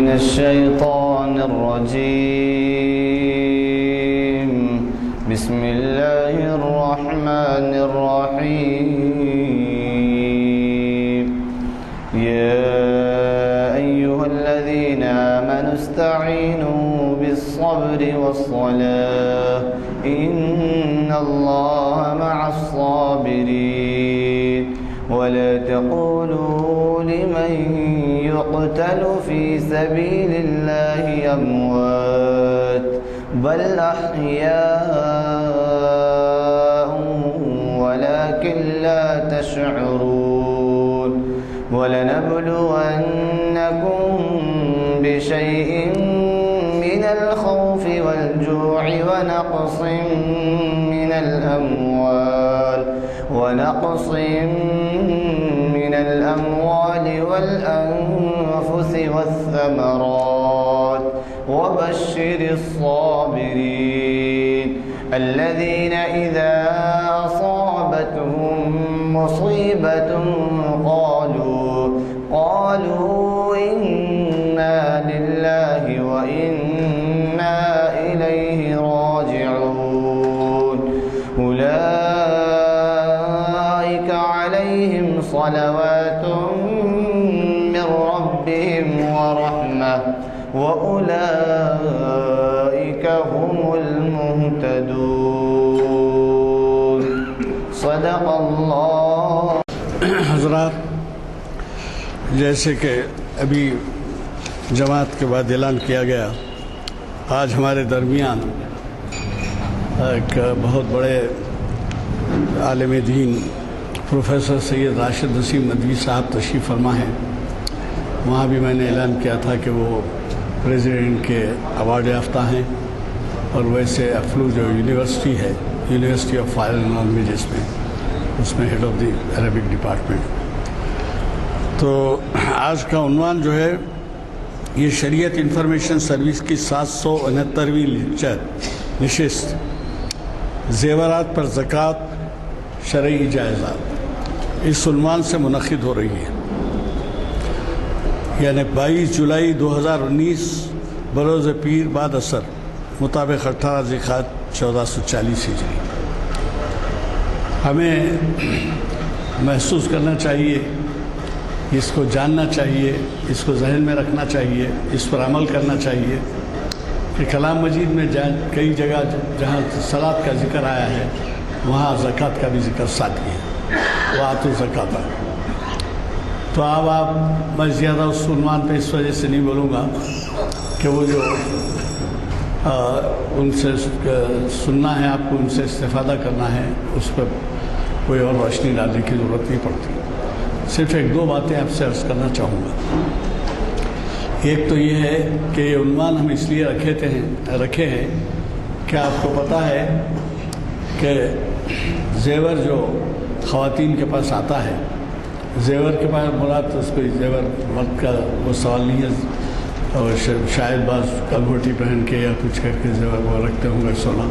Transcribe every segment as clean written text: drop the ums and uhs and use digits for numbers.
من الشيطان الرجيم. بسم الله الرحمن الرحيم. يا أيها الذين آمنوا استعينوا بالصبر والصلاة إن الله مع الصابرين. ولا تقولوا لمن يقتل في سبيل الله أموات بل أحياء ولكن لا تشعرون. ولنبلونكم بشيء من الخوف والجوع ونقص من الأموال والأنفس والثمرات وبشر الصابرين الذين إذا أصابتهم مصيبة قالوا إنا لله وإنا إليه راجعون. أولئك عليهم صلوات من ربهم ورحمة وأولئك هم المهتدون. صدق اللہ. حضرات، جیسے کہ ابھی جماعت کے بعد اعلان کیا گیا، آج ہمارے درمیان ایک بہت بڑے عالم دین پروفیسر سید راشد نسیم ندوی صاحب تشریف فرما ہیں. وہاں بھی میں نے اعلان کیا تھا کہ وہ پریزیڈنٹ کے ایوارڈ یافتہ ہیں، اور ویسے افلو جو یونیورسٹی ہے، یونیورسٹی آف فارن لینگویجز میں، اس میں head of the Arabic department. تو آج کا عنوان جو ہے یہ شریعت انفارمیشن سروس کی 769ویں لیکچر نشست زیورات پر زکوٰۃ شرعی جائزات اس عنوان سے منعقد ہو رہی ہے. یعنی 22 جولائی 2019 بروز پیر بعد اثر مطابق 18 ذی-القعدہ 1440 ہجری. ہمیں محسوس کرنا چاہیے، اس کو جاننا چاہیے، اس کو ذہن میں رکھنا چاہیے، اس پر عمل کرنا چاہیے کہ کلام مجید میں کئی جگہ جہاں صلاۃ کا ذکر آیا ہے وہاں زکوٰۃ کا بھی ذکر ساتھ ہے، وآتوا الزکاۃ. تو اب میں زیادہ اس عنوان پہ اس وجہ سے نہیں بولوں گا کہ وہ جو ان سے سننا ہے، آپ کو ان سے استفادہ کرنا ہے، اس پر کوئی اور روشنی ڈالنے کی ضرورت نہیں پڑتی. صرف ایک دو باتیں آپ سے عرض کرنا چاہوں گا. ایک تو یہ ہے کہ یہ عنوان ہم اس لیے رکھے ہیں کہ آپ کو پتہ ہے کہ زیور جو خواتین کے پاس آتا ہے، زیور کے پاس مراد اس کو زیور مرد کا وہ سوال نہیں ہے، اور شاید بعض کلگوٹی پہن کے یا کچھ کر کے زیور وہ رکھتے ہوں گے سونا.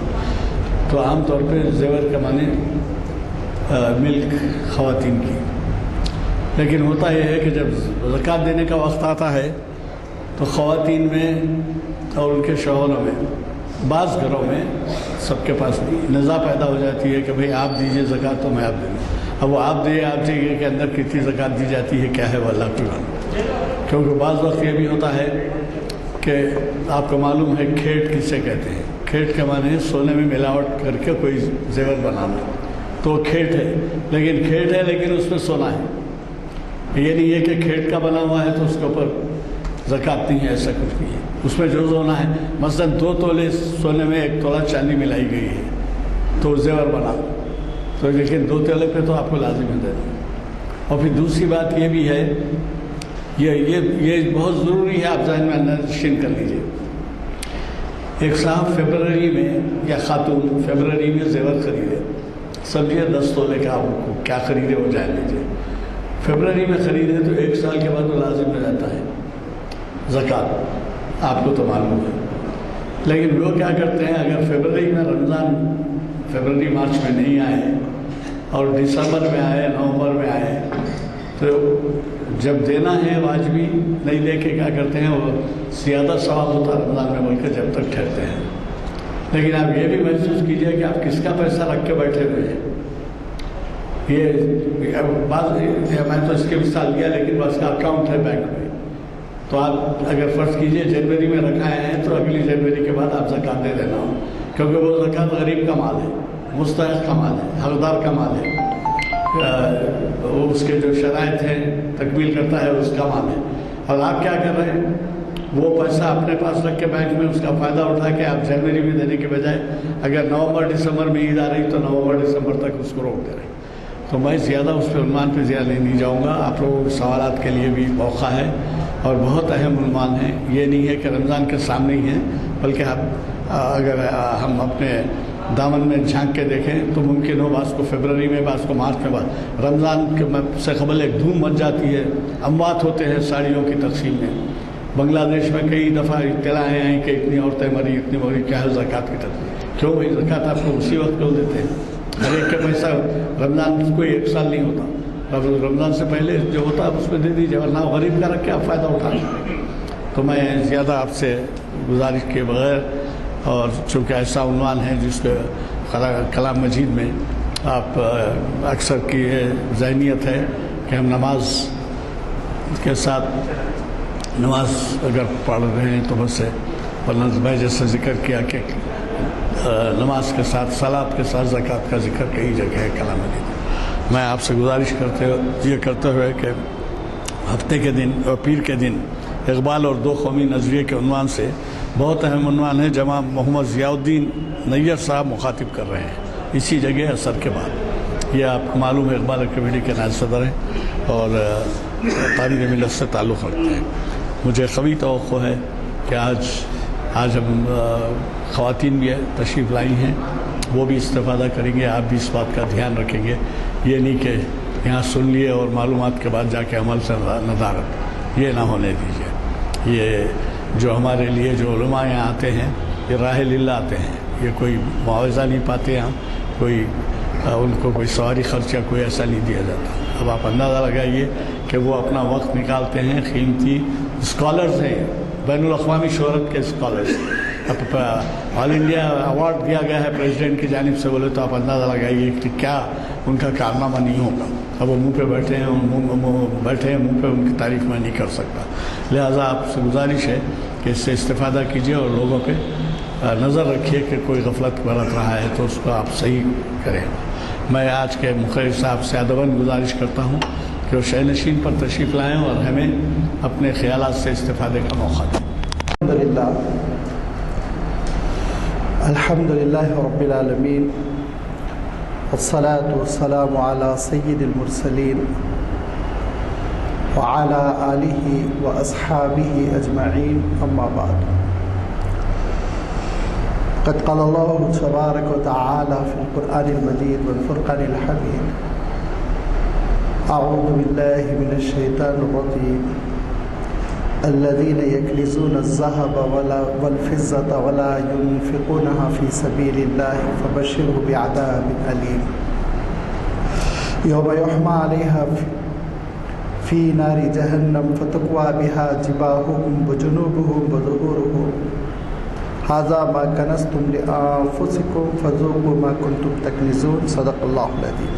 تو عام طور پہ زیور کا معنی ملک خواتین کی. لیکن ہوتا یہ ہے کہ جب زکوٰۃ دینے کا وقت آتا ہے تو خواتین میں اور ان کے شوہروں میں بعض گھروں میں، سب کے پاس نہیں، نزاع پیدا ہو جاتی ہے کہ بھئی آپ دیجئے زکوٰۃ تو میں آپ دوں. اب وہ آپ دیں، آپ چاہیے کہ اندر کتنی زکوٰۃ دی جاتی ہے کیا ہے وہ اللہ کی بات. کیونکہ بعض وقت یہ بھی ہوتا ہے کہ آپ کو معلوم ہے کھیٹ کسے کہتے ہیں. کھیٹ کا معنی ہے سونے میں ملاوٹ کر کے کوئی زیور بنانا، تو وہ کھیٹ ہے. لیکن کھیٹ ہے لیکن اس میں سونا ہے. یہ نہیں ہے کہ کھیٹ کا بنا ہوا ہے تو اس کے اوپر زکوٰۃ نہیں ہے، ایسا کچھ نہیں ہے. اس میں جو ہونا ہے، مثلا 2 تولے سونے میں 1 تولہ چاندی ملائی گئی ہے تو زیور بنا، تو لیکن 2 تولے پہ تو آپ کو لازم ہے دینا. اور پھر دوسری بات یہ بھی ہے، یہ بہت ضروری ہے، آپ ذہن میں نشین کر لیجیے. ایک صاحب فیبرری میں یا خاتون فیبرری میں زیور خریدے، سمجھیے 10 تولے کا آپ کو کیا خریدے وہ جان لیجیے. فیبرری میں خریدے تو 1 سال کے بعد وہ لازم ہو جاتا ہے زکوٰۃ، آپ کو تو معلوم ہے. لیکن وہ کیا کرتے ہیں، اگر فیبرری میں رمضان فیبرری مارچ میں نہیں آئے اور دسمبر میں آئے، نومبر میں آئے، تو جب دینا ہے واجبی نہیں دے کے کیا کرتے ہیں وہ زیادہ ثواب ہوتا رمضان میں بول کے جب تک ٹھہرتے ہیں. لیکن آپ یہ بھی محسوس کیجئے کہ آپ کس کا پیسہ رکھ کے بیٹھے ہوئے ہیں. یہ بعض میں تو اس کے مثال لیا لیکن بس کا اکاؤنٹ ہے بینک میں, تو آپ اگر فرض کیجئے جنوری میں رکھائے ہیں تو اگلی جنوری کے بعد آپ زکوٰۃ دے دینا ہو, کیونکہ وہ زکوٰۃ غریب کا مال ہے, مستحق کا مال ہے, حقدار کا مال ہے, وہ اس کے جو شرائط ہیں تکمیل کرتا ہے اس کا مال ہے. اور آپ کیا کر رہے ہیں, وہ پیسہ اپنے پاس رکھ کے بینک میں اس کا فائدہ اٹھا کے آپ جنوری میں دینے کے بجائے اگر نومبر دسمبر میں عید آ رہی تو نومبر دسمبر تک اس کو روک دے رہے ہیں. تو میں زیادہ اس پہ عنوان پہ زیادہ نہیں جاؤں گا. آپ لوگوں کے سوالات کے لیے بھی موقع ہے اور بہت اہم عنوان ہے. یہ نہیں ہے کہ رمضان کے سامنے ہی ہیں, بلکہ اگر ہم اپنے دامن میں جھانک کے دیکھیں تو ممکن ہو بعض کو فروری میں, بعض کو مارچ میں, بعد رمضان کے سے قبل ایک دھوم مچ جاتی ہے, اموات ہوتے ہیں ساڑیوں کی تقسیم میں. بنگلہ دیش میں کئی دفعہ اطلاعیں آئیں کہ اتنی عورتیں مری, اتنی مری, کیا ہے زکوٰۃ کی تقسیم. کیوں بھائی زکوٰۃ آپ کو اسی وقت کیوں دیتے ہیں؟ ہر ایک کا پیسہ رمضان کوئی ایک سال نہیں ہوتا, رمضان سے پہلے جو ہوتا ہے اس پہ دے دیجیے, ورنہ غریب کا رکھ کے آپ فائدہ اٹھا سکیں. تو میں زیادہ آپ سے گزارش کے بغیر, اور چونکہ ایسا عنوان ہے جس کے کلام مجید میں آپ اکثر کی ذہنیت ہے کہ ہم نماز کے ساتھ نماز اگر پڑھ رہے ہیں تو بس ہے, ورنہ میں جیسے ذکر کیا کہ نماز کے ساتھ صلاۃ کے ساتھ زکوٰۃ کا ذکر کئی جگہ ہے کلام مجید. میں آپ سے گزارش کرتے ہوئے کہ ہفتے کے دن اور پیر کے دن اقبال اور دو قومی نظریے کے عنوان سے بہت اہم عنوان ہے, جناب محمد ضیاء الدین نیّر صاحب مخاطب کر رہے ہیں اسی جگہ عصر کے بعد. یہ آپ کو معلوم ہے اقبال کمیٹی کے نائب صدر ہیں اور تاریخ ملت سے تعلق رکھتے ہیں. مجھے قوی توقع ہے کہ آج ہم خواتین بھی تشریف لائی ہیں, وہ بھی استفادہ کریں گے. آپ بھی اس بات کا دھیان رکھیں گے, یہ نہیں کہ یہاں سن لیے اور معلومات کے بعد جا کے عمل سے ندارت, یہ نہ ہونے دیجیے. یہ جو ہمارے لیے جو علماء یہاں آتے ہیں یہ راہ للہ آتے ہیں, یہ کوئی معاوضہ نہیں پاتے یہاں, کوئی ان کو کوئی سواری خرچہ کوئی ایسا نہیں دیا جاتا. اب آپ اندازہ لگائیے کہ وہ اپنا وقت نکالتے ہیں, قیمتی اسکالرز ہیں, بین الاقوامی شہرت کے اسکالرز. اب آل انڈیا ایوارڈ دیا گیا ہے پریزیڈنٹ کی جانب سے, بولے تو آپ اندازہ لگائیے کہ کیا ان کا کارنامہ نہیں ہوگا. اب وہ منہ پہ بیٹھے ہیں, منہ پہ ان کی تعریف میں نہیں کر سکتا. لہٰذا آپ سے گزارش ہے کہ اس سے استفادہ کیجیے اور لوگوں پہ نظر رکھیے کہ کوئی غفلت برت رہا ہے تو اس کو آپ صحیح کریں. میں آج کے مخیر صاحب سے ادباً گزارش کرتا ہوں کہ وہ شہ نشین پر تشریف لائیں اور ہمیں اپنے خیالات سے استفادے کا موقع دیں. الحمدللہ رب العالمین والصلاة والسلام علی سید المرسلین وعلى آلہ واصحابہ اجمعین, اما بعد. قد قال اللہ تبارک وتعالی فی القرآن المجید والفرقان الحمید, اعوذ باللہ من الشیطان الرجیم, الذين يكنزون الذهب والفضة ولا ينفقونها في سبيل الله فبشره بعذاب أليم يوم يحمى عليها في نار جهنم فتقوى بها جباههم وجنوبهم وظهورهم هذا ما كنزتم لأنفسكم فذوقوا ما كنتم تكنزون. صدق اللہ العظیم.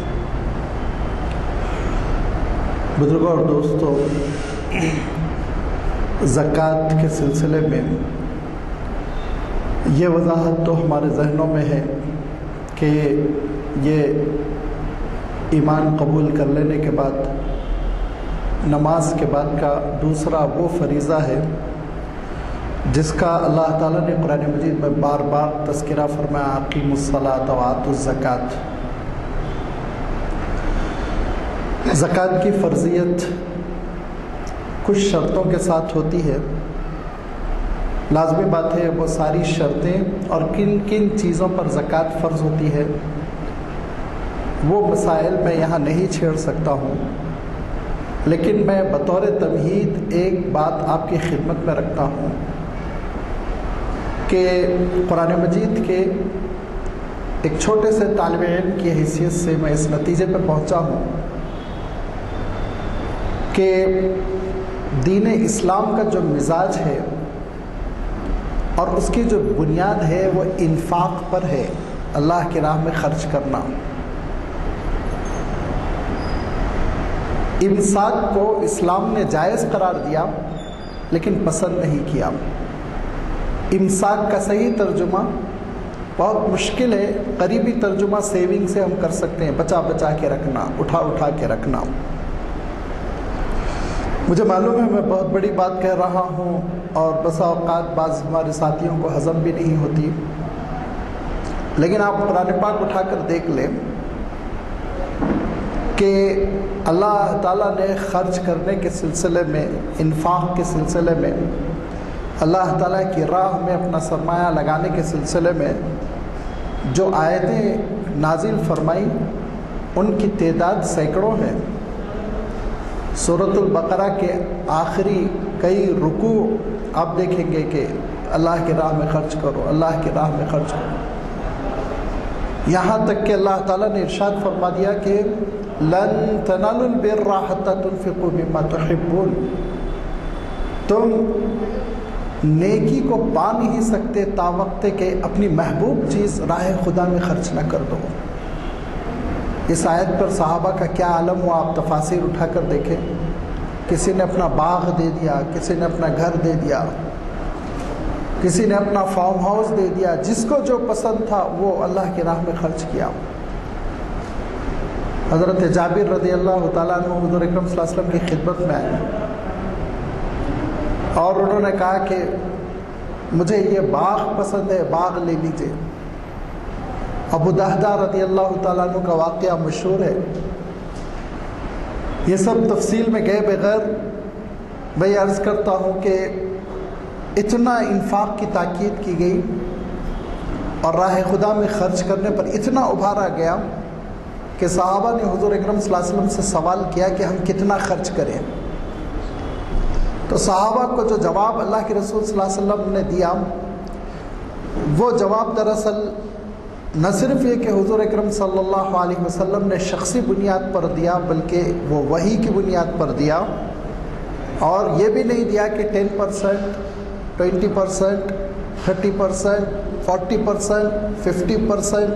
بزرگوں اور دوستوں, زکوٰۃ کے سلسلے میں یہ وضاحت تو ہمارے ذہنوں میں ہے کہ یہ ایمان قبول کر لینے کے بعد نماز کے بعد کا دوسرا وہ فریضہ ہے جس کا اللہ تعالیٰ نے قرآن مجید میں بار بار تذکرہ فرمایا, اقیموا الصلاۃ وآتوا الزکوٰۃ. زکوٰۃ کی فرضیت کچھ شرطوں کے ساتھ ہوتی ہے. لازمی بات ہے وہ ساری شرطیں اور کن کن چیزوں پر زکوٰۃ فرض ہوتی ہے وہ مسائل میں یہاں نہیں چھیڑ سکتا ہوں, لیکن میں بطور تمہید ایک بات آپ کی خدمت میں رکھتا ہوں کہ قرآن مجید کے ایک چھوٹے سے طالب علم کی حیثیت سے میں اس نتیجے پر پہنچا ہوں کہ دین اسلام کا جو مزاج ہے اور اس کی جو بنیاد ہے وہ انفاق پر ہے، اللہ کی راہ میں خرچ کرنا۔ امساک کو اسلام نے جائز قرار دیا لیکن پسند نہیں کیا۔ امساک کا صحیح ترجمہ بہت مشکل ہے، قریبی ترجمہ سیونگ سے ہم کر سکتے ہیں، بچا بچا کے رکھنا، اٹھا اٹھا کے رکھنا۔ مجھے معلوم ہے میں بہت بڑی بات کہہ رہا ہوں اور بسا اوقات بعض ہمارے ساتھیوں کو ہضم بھی نہیں ہوتی، لیکن آپ قرآن پاک اٹھا کر دیکھ لیں کہ اللہ تعالیٰ نے خرچ کرنے کے سلسلے میں، انفاق کے سلسلے میں، اللہ تعالیٰ کی راہ میں اپنا سرمایہ لگانے کے سلسلے میں جو آیتیں نازل فرمائی ان کی تعداد سینکڑوں ہے۔ سورۃ البقرہ کے آخری کئی رکوع آپ دیکھیں گے کہ اللہ کی راہ میں خرچ کرو، اللہ کی راہ میں خرچ کرو، یہاں تک کہ اللہ تعالیٰ نے ارشاد فرما دیا کہ لن تنالوا البر حتى تنفقوا مما تحبون، تم نیکی کو پا نہیں سکتے تا وقت کہ اپنی محبوب چیز راہ خدا میں خرچ نہ کر دو۔ اس آیت پر صحابہ کا کیا عالم ہوا، آپ تفاسیر اٹھا کر دیکھیں۔ کسی نے اپنا باغ دے دیا، کسی نے اپنا گھر دے دیا، کسی نے اپنا فارم ہاؤس دے دیا، جس کو جو پسند تھا وہ اللہ کی راہ میں خرچ کیا۔ حضرت جابر رضی اللہ تعالیٰ عنہ حضور اکرم صلی اللہ علیہ وسلم کی خدمت میں آئے اور انہوں نے کہا کہ مجھے یہ باغ پسند ہے، باغ لے لیجئے۔ ابو دہدہ رضی اللہ تعالیٰ عنہ کا واقعہ مشہور ہے۔ یہ سب تفصیل میں گئے بغیر میں یہ عرض کرتا ہوں کہ اتنا انفاق کی تاکید کی گئی اور راہ خدا میں خرچ کرنے پر اتنا ابھارا گیا کہ صحابہ نے حضور اکرم صلی اللہ علیہ وسلم سے سوال کیا کہ ہم کتنا خرچ کریں۔ تو صحابہ کو جو جواب اللہ کے رسول صلی اللہ علیہ وسلم نے دیا وہ جواب دراصل نہ صرف یہ کہ حضور اکرم صلی اللہ علیہ وسلم نے شخصی بنیاد پر دیا بلکہ وہ وحی کی بنیاد پر دیا، اور یہ بھی نہیں دیا کہ 10%، 20%، 30%، 40%، 50%۔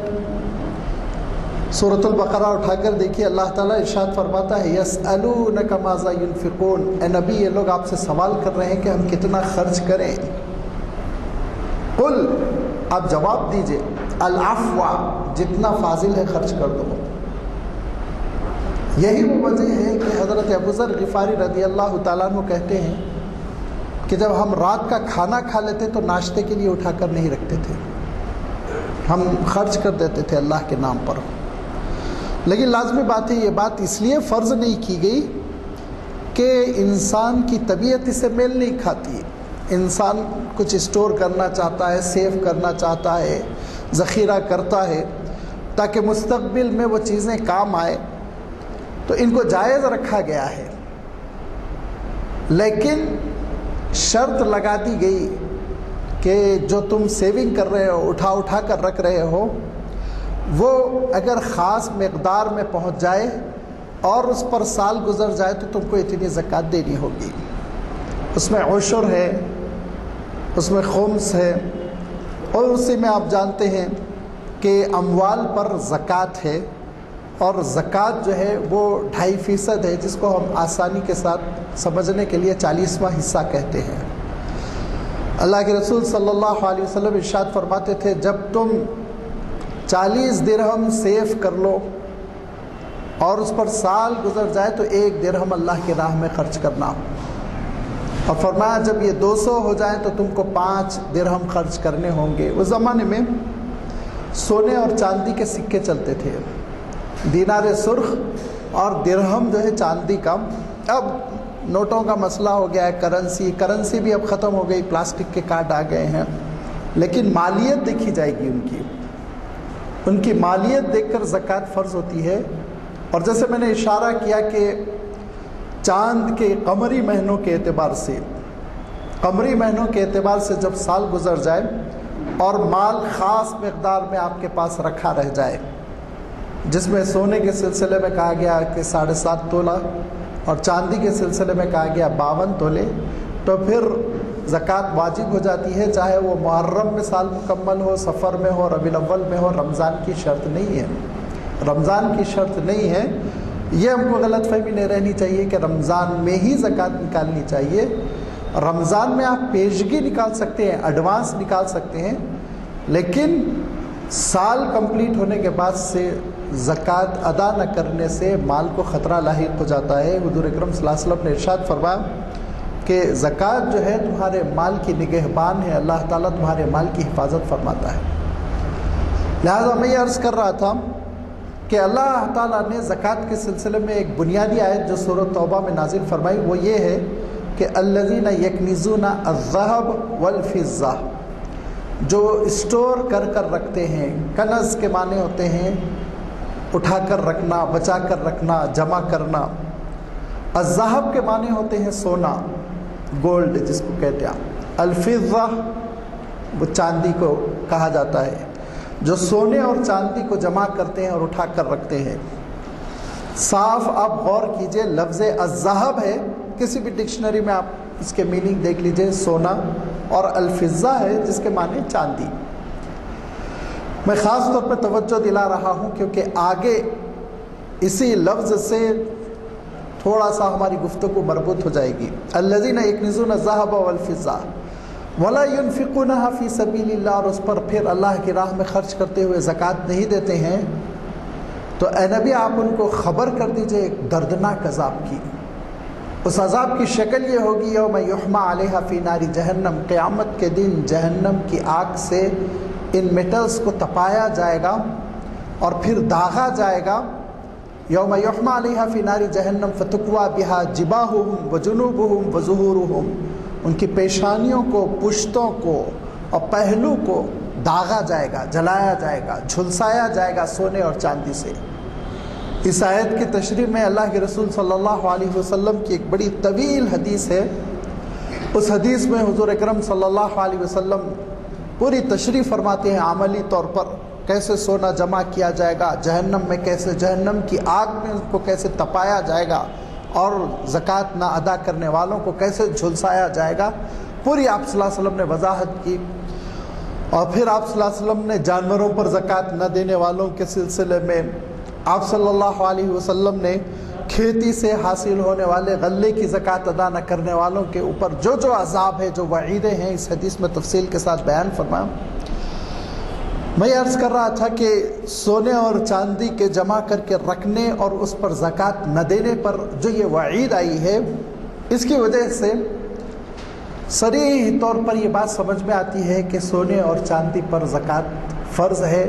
سورۃ البقرہ اٹھا کر دیکھیے، اللہ تعالیٰ ارشاد فرماتا ہے یسألونک ماذا ینفقون، اے نبی یہ لوگ آپ سے سوال کر رہے ہیں کہ ہم کتنا خرچ کریں۔ قل، آپ جواب دیجئے، العفو، جتنا فاضل ہے خرچ کر دو۔ یہی وہ وجہ ہے کہ حضرت ابو ذر غفاری رضی اللہ تعالیٰ عنہ کہتے ہیں کہ جب ہم رات کا کھانا کھا لیتے تو ناشتے کے لیے اٹھا کر نہیں رکھتے تھے، ہم خرچ کر دیتے تھے اللہ کے نام پر۔ لیکن لازمی بات ہے، یہ بات اس لیے فرض نہیں کی گئی کہ انسان کی طبیعت اس سے میل نہیں کھاتی ہے۔ انسان کچھ اسٹور کرنا چاہتا ہے، سیو کرنا چاہتا ہے، ذخیرہ کرتا ہے تاکہ مستقبل میں وہ چیزیں کام آئے، تو ان کو جائز رکھا گیا ہے۔ لیکن شرط لگا دی گئی کہ جو تم سیونگ کر رہے ہو، اٹھا اٹھا کر رکھ رہے ہو، وہ اگر خاص مقدار میں پہنچ جائے اور اس پر سال گزر جائے تو تم کو اتنی زکوٰۃ دینی ہوگی۔ اس میں عشر ہے، اس میں خمس ہے، اور اسی میں آپ جانتے ہیں کہ اموال پر زکوٰۃ ہے، اور زکوٰۃ جو ہے وہ 2.5% ہے، جس کو ہم آسانی کے ساتھ سمجھنے کے لیے 40واں حصہ کہتے ہیں۔ اللہ کے رسول صلی اللہ علیہ وسلم ارشاد فرماتے تھے جب تم 40 درہم سیو کر لو اور اس پر سال گزر جائے تو 1 درہم اللہ کی راہ میں خرچ کرنا، اور فرمایا جب یہ 200 ہو جائیں تو تم کو 5 درہم خرچ کرنے ہوں گے۔ اس زمانے میں سونے اور چاندی کے سکے چلتے تھے، دینار سرخ اور درہم جو ہے چاندی کا۔ اب نوٹوں کا مسئلہ ہو گیا ہے، کرنسی بھی اب ختم ہو گئی، پلاسٹک کے کارڈ آ گئے ہیں، لیکن مالیت دیکھی جائے گی ان کی مالیت دیکھ کر زکوٰۃ فرض ہوتی ہے۔ اور جیسے میں نے اشارہ کیا کہ چاند کے قمری مہینوں کے اعتبار سے جب سال گزر جائے اور مال خاص مقدار میں آپ کے پاس رکھا رہ جائے، جس میں سونے کے سلسلے میں کہا گیا کہ 7.5 تولہ، اور چاندی کے سلسلے میں کہا گیا 52 تولے، تو پھر زکوٰۃ واجب ہو جاتی ہے، چاہے وہ محرم میں سال مکمل ہو، سفر میں ہو، ربیع الاول میں ہو۔ رمضان کی شرط نہیں ہے، رمضان کی شرط نہیں ہے۔ یہ ہم کو غلط فہمی نہیں رہنی چاہیے کہ رمضان میں ہی زکوٰۃ نکالنی چاہیے۔ رمضان میں آپ پیشگی نکال سکتے ہیں، ایڈوانس نکال سکتے ہیں، لیکن سال کمپلیٹ ہونے کے بعد سے زکوٰۃ ادا نہ کرنے سے مال کو خطرہ لاحق ہو جاتا ہے۔ حضور اکرم صلی اللہ علیہ وسلم نے ارشاد فرمایا کہ زکوٰۃ جو ہے تمہارے مال کی نگہبان ہے، اللہ تعالیٰ تمہارے مال کی حفاظت فرماتا ہے۔ لہٰذا میں یہ عرض کر رہا تھا کہ اللہ تعالیٰ نے زکوٰۃ کے سلسلے میں ایک بنیادی آیت جو سورۃ توبہ میں نازل فرمائی وہ یہ ہے کہ الذین یکنزون الذہب والفضہ، جو اسٹور کر رکھتے ہیں۔ کنز کے معنی ہوتے ہیں اٹھا کر رکھنا، بچا کر رکھنا، جمع کرنا۔ الذہب کے معنی ہوتے ہیں سونا، گولڈ جس کو کہتے ہیں۔ الفضہ وہ چاندی کو کہا جاتا ہے، جو سونے اور چاندی کو جمع کرتے ہیں اور اٹھا کر رکھتے ہیں۔ صاف آپ غور کیجئے، لفظ الذہب ہے، کسی بھی ڈکشنری میں آپ اس کے میننگ دیکھ لیجئے، سونا، اور الفضہ ہے جس کے معنی چاندی۔ میں خاص طور پہ توجہ دلا رہا ہوں کیونکہ آگے اسی لفظ سے تھوڑا سا ہماری گفتگو مربوط ہو جائے گی۔ الذین یکنزون الذہب والفضہ ولا ينفقونها فی سبیل اللہ، اور اس پر پھر اللہ کی راہ میں خرچ کرتے ہوئے زکوٰۃ نہیں دیتے ہیں، تو اے نبی آپ ان کو خبر کر دیجئے ایک دردناک عذاب کی۔ اس عذاب کی شکل یہ ہوگی یوم یحمى علیہا فی نار جہنم، قیامت کے دن جہنم کی آگ سے ان میٹلز کو تپایا جائے گا اور پھر داغا جائے گا۔ یوم یحمى علیہا فی نار جہنم فتکوی بہا جباہہم وجنوبہم وظہورہم، ان کی پیشانیوں کو، پشتوں کو اور پہلو کو داغا جائے گا، جلایا جائے گا، جھلسایا جائے گا سونے اور چاندی سے۔ اس آیت کی تشریح میں اللہ کے رسول صلی اللہ علیہ وسلم کی ایک بڑی طویل حدیث ہے۔ اس حدیث میں حضور اکرم صلی اللہ علیہ وسلم پوری تشریح فرماتے ہیں عملی طور پر، کیسے سونا جمع کیا جائے گا، جہنم میں کیسے، جہنم کی آگ میں اس کو کیسے تپایا جائے گا، اور زکوٰۃ نہ ادا کرنے والوں کو کیسے جھلسایا جائے گا۔ پوری آپ صلی اللہ علیہ وسلم نے وضاحت کی۔ اور پھر آپ صلی اللہ علیہ وسلم نے جانوروں پر زکوٰۃ نہ دینے والوں کے سلسلے میں، آپ صلی اللہ علیہ وسلم نے کھیتی سے حاصل ہونے والے غلے کی زکوٰۃ ادا نہ کرنے والوں کے اوپر جو جو عذاب ہے، جو وعیدیں ہیں، اس حدیث میں تفصیل کے ساتھ بیان فرمایا۔ میں یہ عرض کر رہا تھا کہ سونے اور چاندی کے جمع کر کے رکھنے اور اس پر زکوٰۃ نہ دینے پر جو یہ وعید آئی ہے، اس کی وجہ سے صریح طور پر یہ بات سمجھ میں آتی ہے کہ سونے اور چاندی پر زکوٰۃ فرض ہے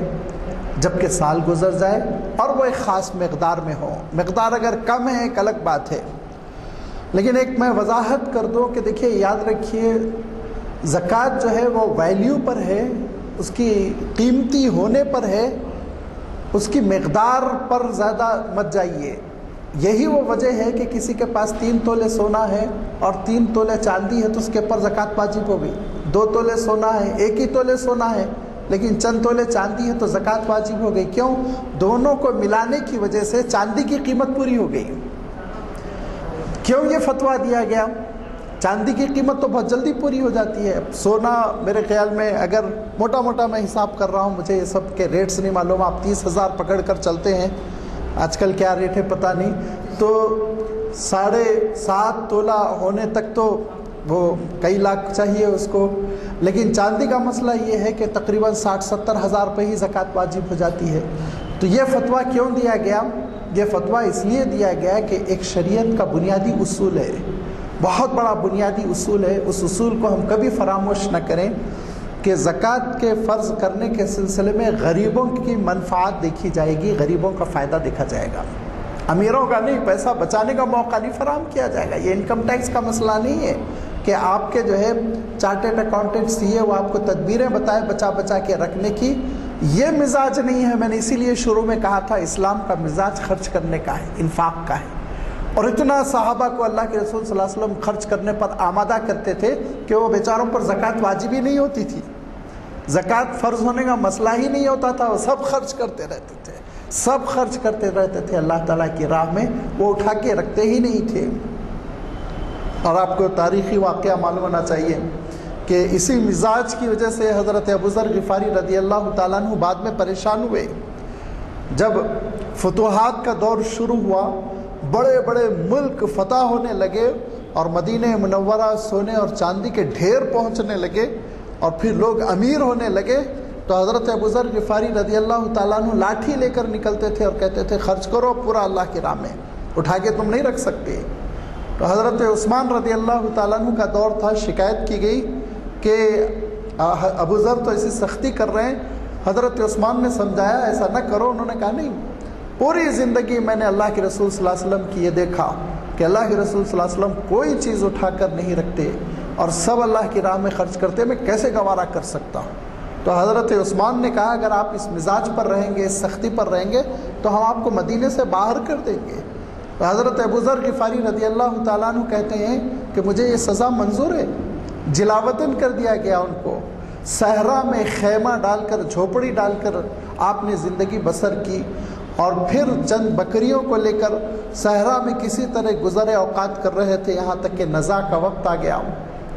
جبکہ سال گزر جائے اور وہ ایک خاص مقدار میں ہو۔ مقدار اگر کم ہے ایک الگ بات ہے، لیکن ایک میں وضاحت کر دوں کہ دیکھیے یاد رکھیے زکوٰۃ جو ہے وہ ویلیو پر ہے، اس کی قیمتی ہونے پر ہے، اس کی مقدار پر زیادہ مت جائیے۔ یہی وہ وجہ ہے کہ کسی کے پاس 3 تولے سونا ہے اور 3 تولے چاندی ہے تو اس کے پر زکوٰۃ واجب ہو گئی۔ 2 تولے سونا ہے، 1 ہی تولے سونا ہے لیکن چند تولے چاندی ہے تو زکوٰۃ واجب ہو گئی۔ کیوں؟ دونوں کو ملانے کی وجہ سے چاندی کی قیمت پوری ہو گئی۔ کیوں یہ فتویٰ دیا گیا؟ چاندی کی قیمت تو بہت جلدی پوری ہو جاتی ہے۔ سونا میرے خیال میں اگر موٹا موٹا میں حساب کر رہا ہوں، مجھے یہ سب کے ریٹس نہیں معلوم، آپ 30,000 پکڑ کر چلتے ہیں، آج کل کیا ریٹ ہے پتہ نہیں، تو 7.5 تولہ ہونے تک تو وہ کئی لاکھ چاہیے اس کو۔ لیکن چاندی کا مسئلہ یہ ہے کہ تقریباً 60-70 ہزار پہ ہی زکوٰۃ واجب ہو جاتی ہے۔ تو یہ فتویٰ کیوں دیا گیا؟ یہ فتویٰ اس لیے دیا گیا کہ ایک شریعت کا بنیادی اصول ہے، بہت بڑا بنیادی اصول ہے، اس اصول کو ہم کبھی فراموش نہ کریں کہ زکوٰۃ کے فرض کرنے کے سلسلے میں غریبوں کی منفعت دیکھی جائے گی، غریبوں کا فائدہ دیکھا جائے گا، امیروں کا نہیں۔ پیسہ بچانے کا موقع نہیں فراہم کیا جائے گا۔ یہ انکم ٹیکس کا مسئلہ نہیں ہے کہ آپ کے جو ہے چارٹرڈ اکاؤنٹنٹس یہ وہ آپ کو تدبیریں بتائے بچا کے رکھنے کی، یہ مزاج نہیں ہے۔ میں نے اسی لیے شروع میں کہا تھا اسلام کا مزاج خرچ کرنے کا ہے، انفاق کا ہے، اور اتنا صحابہ کو اللہ کے رسول صلی اللہ علیہ وسلم خرچ کرنے پر آمادہ کرتے تھے کہ وہ بیچاروں پر زکوٰۃ واجب ہی نہیں ہوتی تھی، زکوٰۃ فرض ہونے کا مسئلہ ہی نہیں ہوتا تھا، وہ سب خرچ کرتے رہتے تھے، سب خرچ کرتے رہتے تھے اللہ تعالیٰ کی راہ میں، وہ اٹھا کے رکھتے ہی نہیں تھے۔ اور آپ کو تاریخی واقعہ معلوم ہونا چاہیے کہ اسی مزاج کی وجہ سے حضرت ابوذر غفاری رضی اللہ تعالیٰ عنہ بعد میں پریشان ہوئے۔ جب فتوحات کا دور شروع ہوا، بڑے بڑے ملک فتح ہونے لگے اور مدینہ منورہ سونے اور چاندی کے ڈھیر پہنچنے لگے اور پھر لوگ امیر ہونے لگے، تو حضرت ابوذر غفاری رضی اللہ تعالیٰ عنہ لاٹھی لے کر نکلتے تھے اور کہتے تھے خرچ کرو پورا اللہ کی راہ میں، اٹھا کے تم نہیں رکھ سکتے۔ تو حضرت عثمان رضی اللہ تعالیٰ عنہ کا دور تھا، شکایت کی گئی کہ ابوذر تو ایسی سختی کر رہے ہیں۔ حضرت عثمان نے سمجھایا ایسا نہ کرو، انہوں نے کہا نہیں، پوری زندگی میں نے اللہ کے رسول صلی اللہ علیہ وسلم کی یہ دیکھا کہ اللہ کے رسول صلی اللہ علیہ وسلم کوئی چیز اٹھا کر نہیں رکھتے اور سب اللہ کی راہ میں خرچ کرتے، میں کیسے گوارا کر سکتا ہوں۔ تو حضرت عثمان نے کہا اگر آپ اس مزاج پر رہیں گے، اس سختی پر رہیں گے تو ہم آپ کو مدینے سے باہر کر دیں گے۔ تو حضرت ابوذر غفاری رضی اللہ تعالیٰ عنہ کہتے ہیں کہ مجھے یہ سزا منظور ہے۔ جلاوطن کر دیا گیا ان کو، صحرا میں خیمہ ڈال کر، جھوپڑی ڈال کر آپ نے زندگی بسر کی، اور پھر چند بکریوں کو لے کر صحرا میں کسی طرح گزر اوقات کر رہے تھے، یہاں تک کہ نزا کا وقت آ گیا۔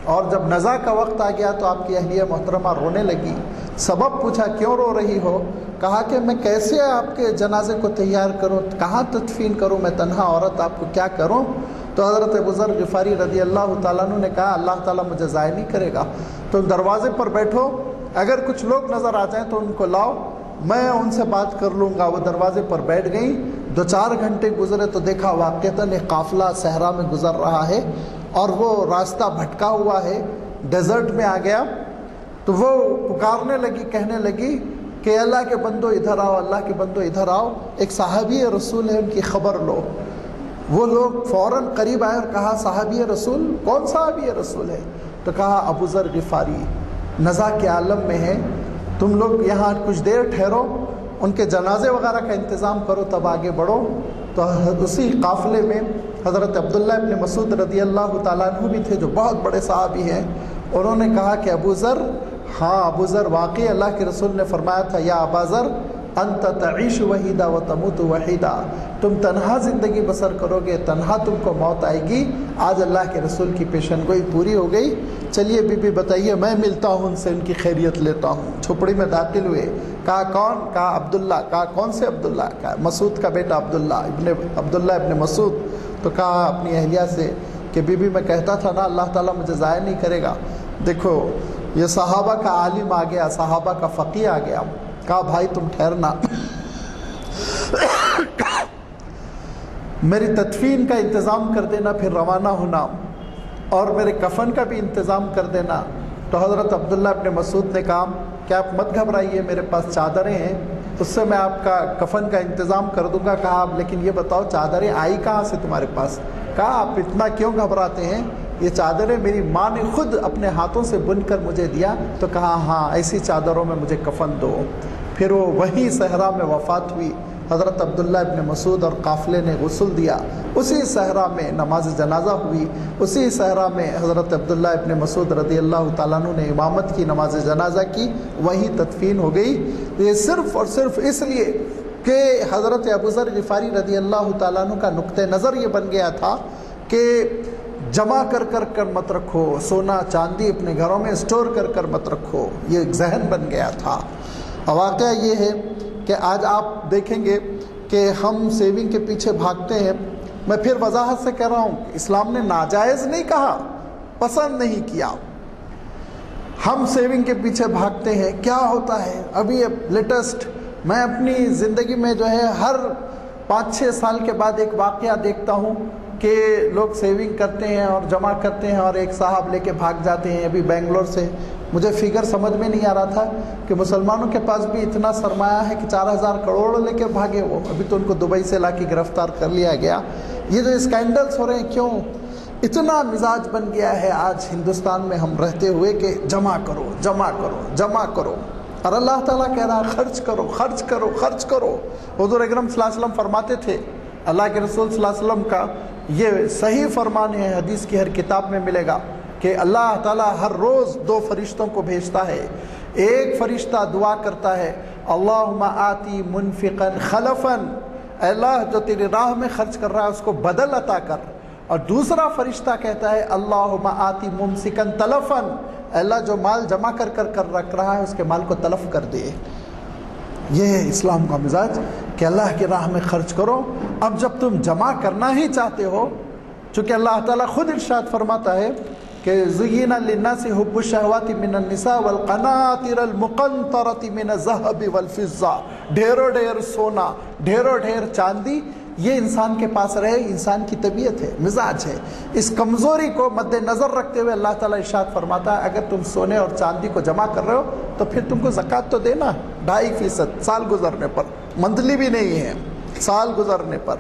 اور جب نزا کا وقت آ گیا تو آپ کی اہلیہ محترمہ رونے لگی۔ سبب پوچھا کیوں رو رہی ہو؟ کہا کہ میں کیسے آپ کے جنازے کو تیار کروں، کہاں تدفین کروں، میں تنہا عورت آپ کو کیا کروں؟ تو حضرت ابوذر غفاری رضی اللہ تعالیٰ عنہ نے کہا اللہ تعالیٰ مجھے ضائع نہیں کرے گا، تم دروازے پر بیٹھو، اگر کچھ لوگ نظر آ جائیں تو ان کو لاؤ، میں ان سے بات کر لوں گا۔ وہ دروازے پر بیٹھ گئیں، 2-4 گھنٹے گزرے تو دیکھا واقعتاً ایک قافلہ صحرا میں گزر رہا ہے اور وہ راستہ بھٹکا ہوا ہے، ڈیزرٹ میں آ گیا۔ تو وہ پکارنے لگی، کہنے لگی کہ اللہ کے بندو ادھر آؤ، اللہ کے بندو ادھر آؤ، ایک صحابی رسول ہے ان کی خبر لو۔ وہ لوگ فوراً قریب آئے اور کہا صحابی رسول؟ کون صحابی رسول ہے؟ تو کہا ابوذر غفاری نزا کے عالم میں ہے، تم لوگ یہاں کچھ دیر ٹھہرو، ان کے جنازے وغیرہ کا انتظام کرو تب آگے بڑھو۔ تو اسی قافلے میں حضرت عبداللہ ابن مسعود رضی اللہ تعالیٰ عنہ بھی تھے جو بہت بڑے صحابی ہیں۔ انہوں نے کہا کہ ابوذر، ہاں ابوذر، واقعی اللہ کے رسول نے فرمایا تھا یا اباذر انت تعیش وحیدا و تموت وحیدا، تم تنہا زندگی بسر کرو گے، تنہا تم کو موت آئے گی۔ آج اللہ کے رسول کی پیشن گوئی پوری ہو گئی، چلیے بی بی بتائیے، میں ملتا ہوں ان سے، ان کی خیریت لیتا ہوں۔ جھوپڑی میں داخل ہوئے، کہا کون؟ کہا عبداللہ۔ کہا کون سے عبداللہ؟ کہا مسعود کا بیٹا عبداللہ ابن مسعود۔ تو کہا اپنی اہلیہ سے کہ بی بی میں کہتا تھا نا اللہ تعالیٰ مجھے ضائع نہیں کرے گا، دیکھو یہ صحابہ کا عالم آ گیا، صحابہ کا فقیہ آ گیا۔ کہا بھائی تم ٹھہرنا، میری تدفین کا انتظام کر دینا، پھر روانہ ہونا، اور میرے کفن کا بھی انتظام کر دینا۔ تو حضرت عبداللہ ابن مسعود نے کہا کہ آپ مت گھبرائیے، میرے پاس چادریں ہیں، اس سے میں آپ کا کفن کا انتظام کر دوں گا۔ کہا آپ لیکن یہ بتاؤ چادریں آئی کہاں سے تمہارے پاس؟ کہا آپ اتنا کیوں گھبراتے ہیں، یہ چادریں میری ماں نے خود اپنے ہاتھوں سے بن کر مجھے دیا۔ تو کہا ہاں ایسی چادروں میں مجھے کفن دو۔ پھر وہ وہی صحرا میں وفات ہوئی۔ حضرت عبداللہ ابن مسعود اور قافلے نے غسل دیا، اسی صحرا میں نماز جنازہ ہوئی، اسی صحرا میں حضرت عبداللہ ابن مسعود رضی اللہ تعالیٰ عنہ نے امامت کی، نماز جنازہ کی، وہی تدفین ہو گئی۔ یہ صرف اور صرف اس لیے کہ حضرت ابوذر غفاری رضی اللہ تعالیٰ عنہ کا نقطہ نظر یہ بن گیا تھا کہ جمع کر مت رکھو، سونا چاندی اپنے گھروں میں اسٹور کر مت رکھو، یہ ایک ذہن بن گیا تھا۔ واقعہ یہ ہے کہ آج آپ دیکھیں گے کہ ہم سیونگ کے پیچھے بھاگتے ہیں۔ میں پھر وضاحت سے کہہ رہا ہوں، اسلام نے ناجائز نہیں کہا، پسند نہیں کیا۔ ہم سیونگ کے پیچھے بھاگتے ہیں، کیا ہوتا ہے ابھی لیٹسٹ، میں اپنی زندگی میں جو ہے ہر 5-6 سال کے بعد ایک واقعہ دیکھتا ہوں کہ لوگ سیونگ کرتے ہیں اور جمع کرتے ہیں اور ایک صاحب لے کے بھاگ جاتے ہیں۔ ابھی بنگلور سے مجھے فگر سمجھ میں نہیں آ رہا تھا کہ مسلمانوں کے پاس بھی اتنا سرمایہ ہے کہ 4000 کروڑ لے کے بھاگے وہ، ابھی تو ان کو دبئی سے لا کے گرفتار کر لیا گیا۔ یہ جو اسکینڈلس ہو رہے ہیں، کیوں؟ اتنا مزاج بن گیا ہے آج ہندوستان میں ہم رہتے ہوئے کہ جمع کرو جمع کرو جمع کرو، اور اللہ تعالیٰ کہہ رہا ہے خرچ کرو خرچ کرو خرچ کرو۔ حضور اکرم صلی اللہ علیہ وسلم فرماتے تھے، اللہ کے رسول صلی اللہ علیہ وسلم کا یہ صحیح فرمان ہے، حدیث کی ہر کتاب میں ملے گا کہ اللہ تعالیٰ ہر روز 2 فرشتوں کو بھیجتا ہے۔ ایک فرشتہ دعا کرتا ہے اللہم آتی منفقا خلفا، اے اللہ جو تیری راہ میں خرچ کر رہا ہے اس کو بدل عطا کر. اور دوسرا فرشتہ کہتا ہے اللہم آتی ممسکا تلفا، اے اللہ جو مال جمع کر رکھ رہا ہے اس کے مال کو تلف کر دے. یہ ہے اسلام کا مزاج کہ اللہ کی راہ میں خرچ کرو. اب جب تم جمع کرنا ہی چاہتے ہو، چونکہ اللہ تعالیٰ خود ارشاد فرماتا ہے کہ زُيِّنَ لِلنَّاسِ حُبُّ الشَّهَوَاتِ مِنَ النِّسَاءِ وَالْقَنَاطِرِ الْمُقَنطَرَةِ مِنَ الذَّهَبِ وَالْفِضَّةِ، ڈھیروں ڈھیر سونا، ڈھیروں ڈھیر چاندی، یہ انسان کے پاس رہے. انسان کی طبیعت ہے، مزاج ہے. اس کمزوری کو مد نظر رکھتے ہوئے اللہ تعالیٰ ارشاد فرماتا ہے اگر تم سونے اور چاندی کو جمع کر رہے ہو تو پھر تم کو زکوٰۃ تو دینا 2.5% سال گزرنے پر. منتھلی بھی نہیں ہے، سال گزرنے پر.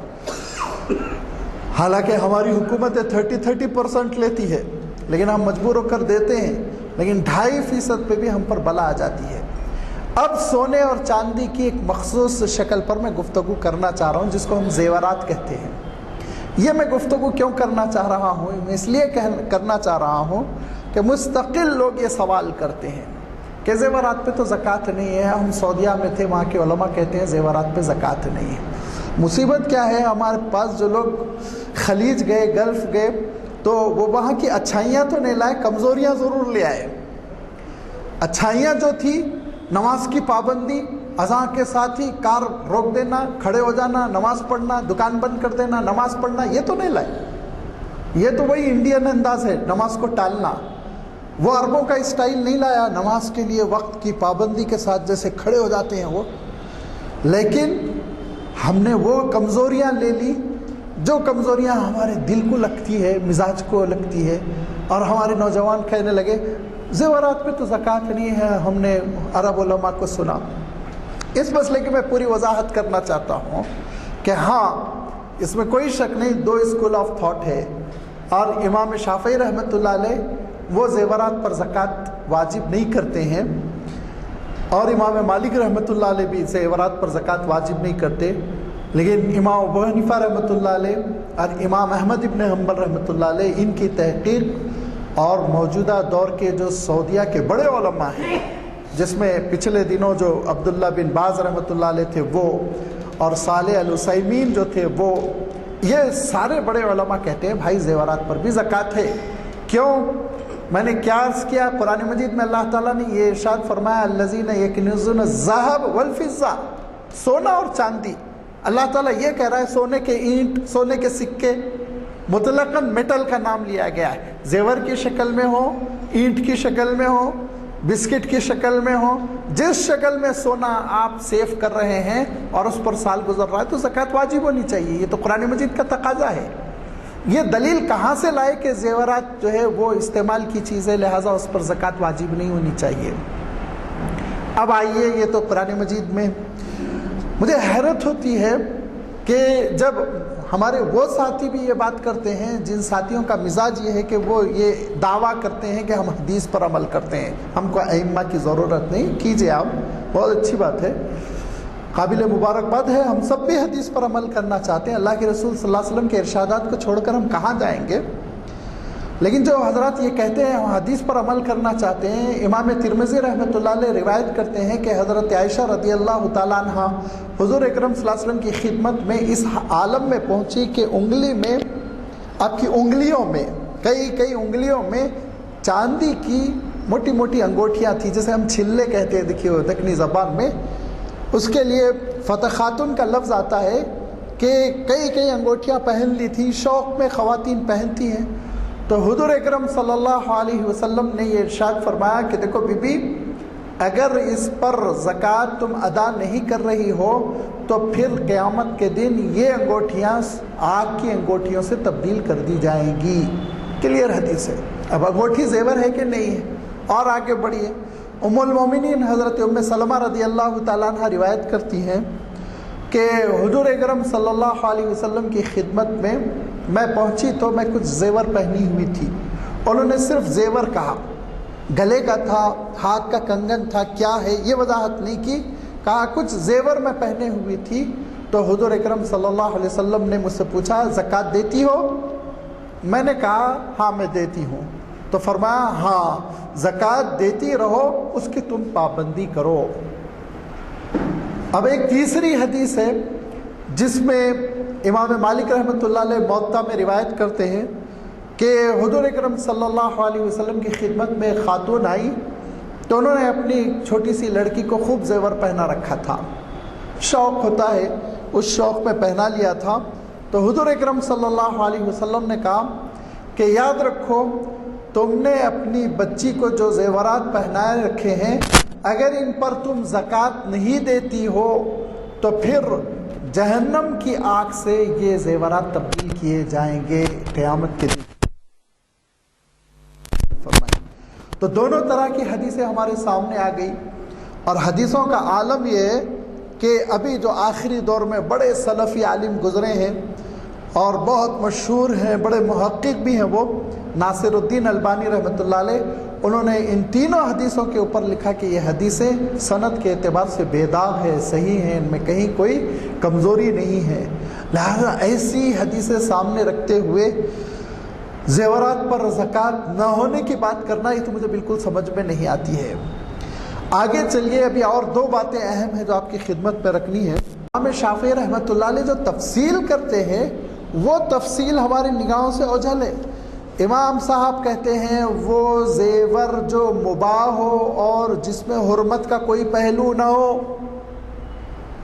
حالانکہ ہماری حکومت 30% لیتی ہے لیکن ہم مجبور ہو کر دیتے ہیں، لیکن 2.5% پہ بھی ہم پر بلا آ جاتی ہے. اب سونے اور چاندی کی ایک مخصوص شکل پر میں گفتگو کرنا چاہ رہا ہوں جس کو ہم زیورات کہتے ہیں. یہ میں گفتگو کیوں کرنا چاہ رہا ہوں؟ میں اس لیے کرنا چاہ رہا ہوں کہ مستقل لوگ یہ سوال کرتے ہیں کہ زیورات پہ تو زکوٰۃ نہیں ہے. ہم سعودیہ میں تھے، وہاں کے علماء کہتے ہیں زیورات پہ زکوٰۃ نہیں ہے. مصیبت کیا ہے، ہمارے پاس جو لوگ خلیج گئے، گلف گئے، تو وہ وہاں کی اچھائیاں تو نہیں لائے، کمزوریاں ضرور لے آئے. اچھائیاں جو تھی، نماز کی پابندی، اذان کے ساتھ ہی کار روک دینا، کھڑے ہو جانا، نماز پڑھنا، دکان بند کر دینا، نماز پڑھنا، یہ تو نہیں لائے. یہ تو وہی انڈین انداز ہے، نماز کو ٹالنا. وہ عربوں کا اسٹائل نہیں لایا، نماز کے لیے وقت کی پابندی کے ساتھ جیسے کھڑے ہو جاتے ہیں وہ. لیکن ہم نے وہ کمزوریاں لے لی جو کمزوریاں ہمارے دل کو لگتی ہے، مزاج کو لگتی ہے، اور ہمارے نوجوان کہنے لگے زیورات پہ تو زکوٰۃ نہیں ہے. ہم نے عرب علماء کو سنا. اس مسئلے کی میں پوری وضاحت کرنا چاہتا ہوں کہ ہاں اس میں کوئی شک نہیں، 2 اسکول آف تھاٹ ہے. اور امام شافعی رحمۃ اللہ علیہ وہ زیورات پر زکوٰۃ واجب نہیں کرتے ہیں، اور امام مالک رحمۃ اللہ علیہ بھی زیورات پر زکوٰۃ واجب نہیں کرتے. لیکن امام ابو حنیفہ رحمۃ اللہ علیہ اور امام احمد ابن حنبل رحمۃ اللہ علیہ، ان کی تحقیق اور موجودہ دور کے جو سعودیہ کے بڑے علماء ہیں، جس میں پچھلے دنوں جو عبداللہ بن باز رحمۃ اللہ علیہ تھے وہ، اور صالح العثیمین جو تھے وہ، یہ سارے بڑے علماء کہتے ہیں بھائی زیورات پر بھی زکوٰۃ ہے. کیوں؟ میں نے کیا عرض کیا، قرآن مجید میں اللہ تعالیٰ نے یہ ارشاد فرمایا الذین یکنزون الذھب والفضہ، سونا اور چاندی. اللہ تعالیٰ یہ کہہ رہا ہے سونے کے اینٹ، سونے کے سکے، مطلقاً میٹل کا نام لیا گیا ہے. زیور کی شکل میں ہو، اینٹ کی شکل میں ہو، بسکٹ کی شکل میں ہو، جس شکل میں سونا آپ سیو کر رہے ہیں اور اس پر سال گزر رہا ہے تو زکوٰۃ واجب ہونی چاہیے. یہ تو قرآن مجید کا تقاضا ہے. یہ دلیل کہاں سے لائے کہ زیورات جو ہے وہ استعمال کی چیزیں، لہٰذا اس پر زکوٰۃ واجب نہیں ہونی چاہیے. اب آئیے، یہ تو قرآن مجید میں. مجھے حیرت ہوتی ہے کہ جب ہمارے وہ ساتھی بھی یہ بات کرتے ہیں جن ساتھیوں کا مزاج یہ ہے کہ وہ یہ دعویٰ کرتے ہیں کہ ہم حدیث پر عمل کرتے ہیں، ہم کو ائمہ کی ضرورت نہیں. کیجئے آپ، بہت اچھی بات ہے، قابل مبارکباد ہے. ہم سب بھی حدیث پر عمل کرنا چاہتے ہیں. اللہ کے رسول صلی اللہ علیہ وسلم کے ارشادات کو چھوڑ کر ہم کہاں جائیں گے؟ لیکن جو حضرات یہ کہتے ہیں ہم حدیث پر عمل کرنا چاہتے ہیں، امام ترمذی رحمۃ اللہ علیہ روایت کرتے ہیں کہ حضرت عائشہ رضی اللہ تعالیٰ عنہ حضور اکرم صلی اللہ علیہ وسلم کی خدمت میں اس عالم میں پہنچی کہ انگلی میں، آپ کی انگلیوں میں، کئی انگلیوں میں چاندی کی موٹی موٹی انگوٹھیاں تھیں، جسے ہم چھلے کہتے ہیں. دیکھیے دکنی زبان میں اس کے لیے فتح خاتون کا لفظ آتا ہے کہ کئی انگوٹھیاں پہن لی تھیں، شوق میں خواتین پہنتی ہیں. تو حضور اکرم صلی اللہ علیہ وسلم نے یہ ارشاد فرمایا کہ دیکھو بی بی، اگر اس پر زکوٰۃ تم ادا نہیں کر رہی ہو تو پھر قیامت کے دن یہ انگوٹھیاں آگ کی انگوٹھیوں سے تبدیل کر دی جائیں گی. کلیئر حدیث ہے. اب انگوٹھی زیور ہے کہ نہیں ہے؟ اور آگے بڑھیے. ام المومنین حضرت ام سلمہ رضی اللہ تعالیٰ عنہ روایت کرتی ہیں کہ حضور اکرم صلی اللہ علیہ وسلم کی خدمت میں پہنچی تو میں کچھ زیور پہنی ہوئی تھی. انہوں نے صرف زیور کہا، گلے کا تھا، ہاتھ کا کنگن تھا، کیا ہے یہ وضاحت نہیں کی. کہا کچھ زیور میں پہنے ہوئی تھی. تو حضور اکرم صلی اللہ علیہ وسلم نے مجھ سے پوچھا زکوٰۃ دیتی ہو؟ میں نے کہا ہاں میں دیتی ہوں. تو فرمایا ہاں زکوٰۃ دیتی رہو، اس کی تم پابندی کرو. اب ایک تیسری حدیث ہے جس میں امام مالک رحمۃ اللہ علیہ موطا میں روایت کرتے ہیں کہ حضور اکرم صلی اللہ علیہ وسلم کی خدمت میں ایک خاتون آئی تو انہوں نے اپنی چھوٹی سی لڑکی کو خوب زیور پہنا رکھا تھا، شوق ہوتا ہے، اس شوق میں پہنا لیا تھا۔ تو حضور اکرم صلی اللہ علیہ وسلم نے کہا کہ یاد رکھو تم نے اپنی بچی کو جو زیورات پہنائے رکھے ہیں اگر ان پر تم زکوٰۃ نہیں دیتی ہو تو پھر جہنم کی آگ سے یہ زیورات تبدیل کیے جائیں گے قیامت کے دن۔ تو دونوں طرح کی حدیثیں ہمارے سامنے آ گئی، اور حدیثوں کا عالم یہ ہے کہ ابھی جو آخری دور میں بڑے سلفی عالم گزرے ہیں اور بہت مشہور ہیں، بڑے محقق بھی ہیں، وہ ناصر الدین البانی رحمۃ اللہ علیہ، انہوں نے ان تینوں حدیثوں کے اوپر لکھا کہ یہ حدیثیں سند کے اعتبار سے بے داغ ہے، صحیح ہیں، ان میں کہیں کوئی کمزوری نہیں ہے۔ لہذا ایسی حدیثیں سامنے رکھتے ہوئے زیورات پر زکوٰۃ نہ ہونے کی بات کرنا یہ تو مجھے بالکل سمجھ میں نہیں آتی ہے۔ آگے چلیے، ابھی اور دو باتیں اہم ہیں جو آپ کی خدمت میں رکھنی ہے۔ امام شافعی رحمۃ اللہ علیہ جو تفصیل کرتے ہیں وہ تفصیل ہماری نگاہوں سے اوجھل ہے۔ امام صاحب کہتے ہیں وہ زیور جو مباح ہو اور جس میں حرمت کا کوئی پہلو نہ ہو۔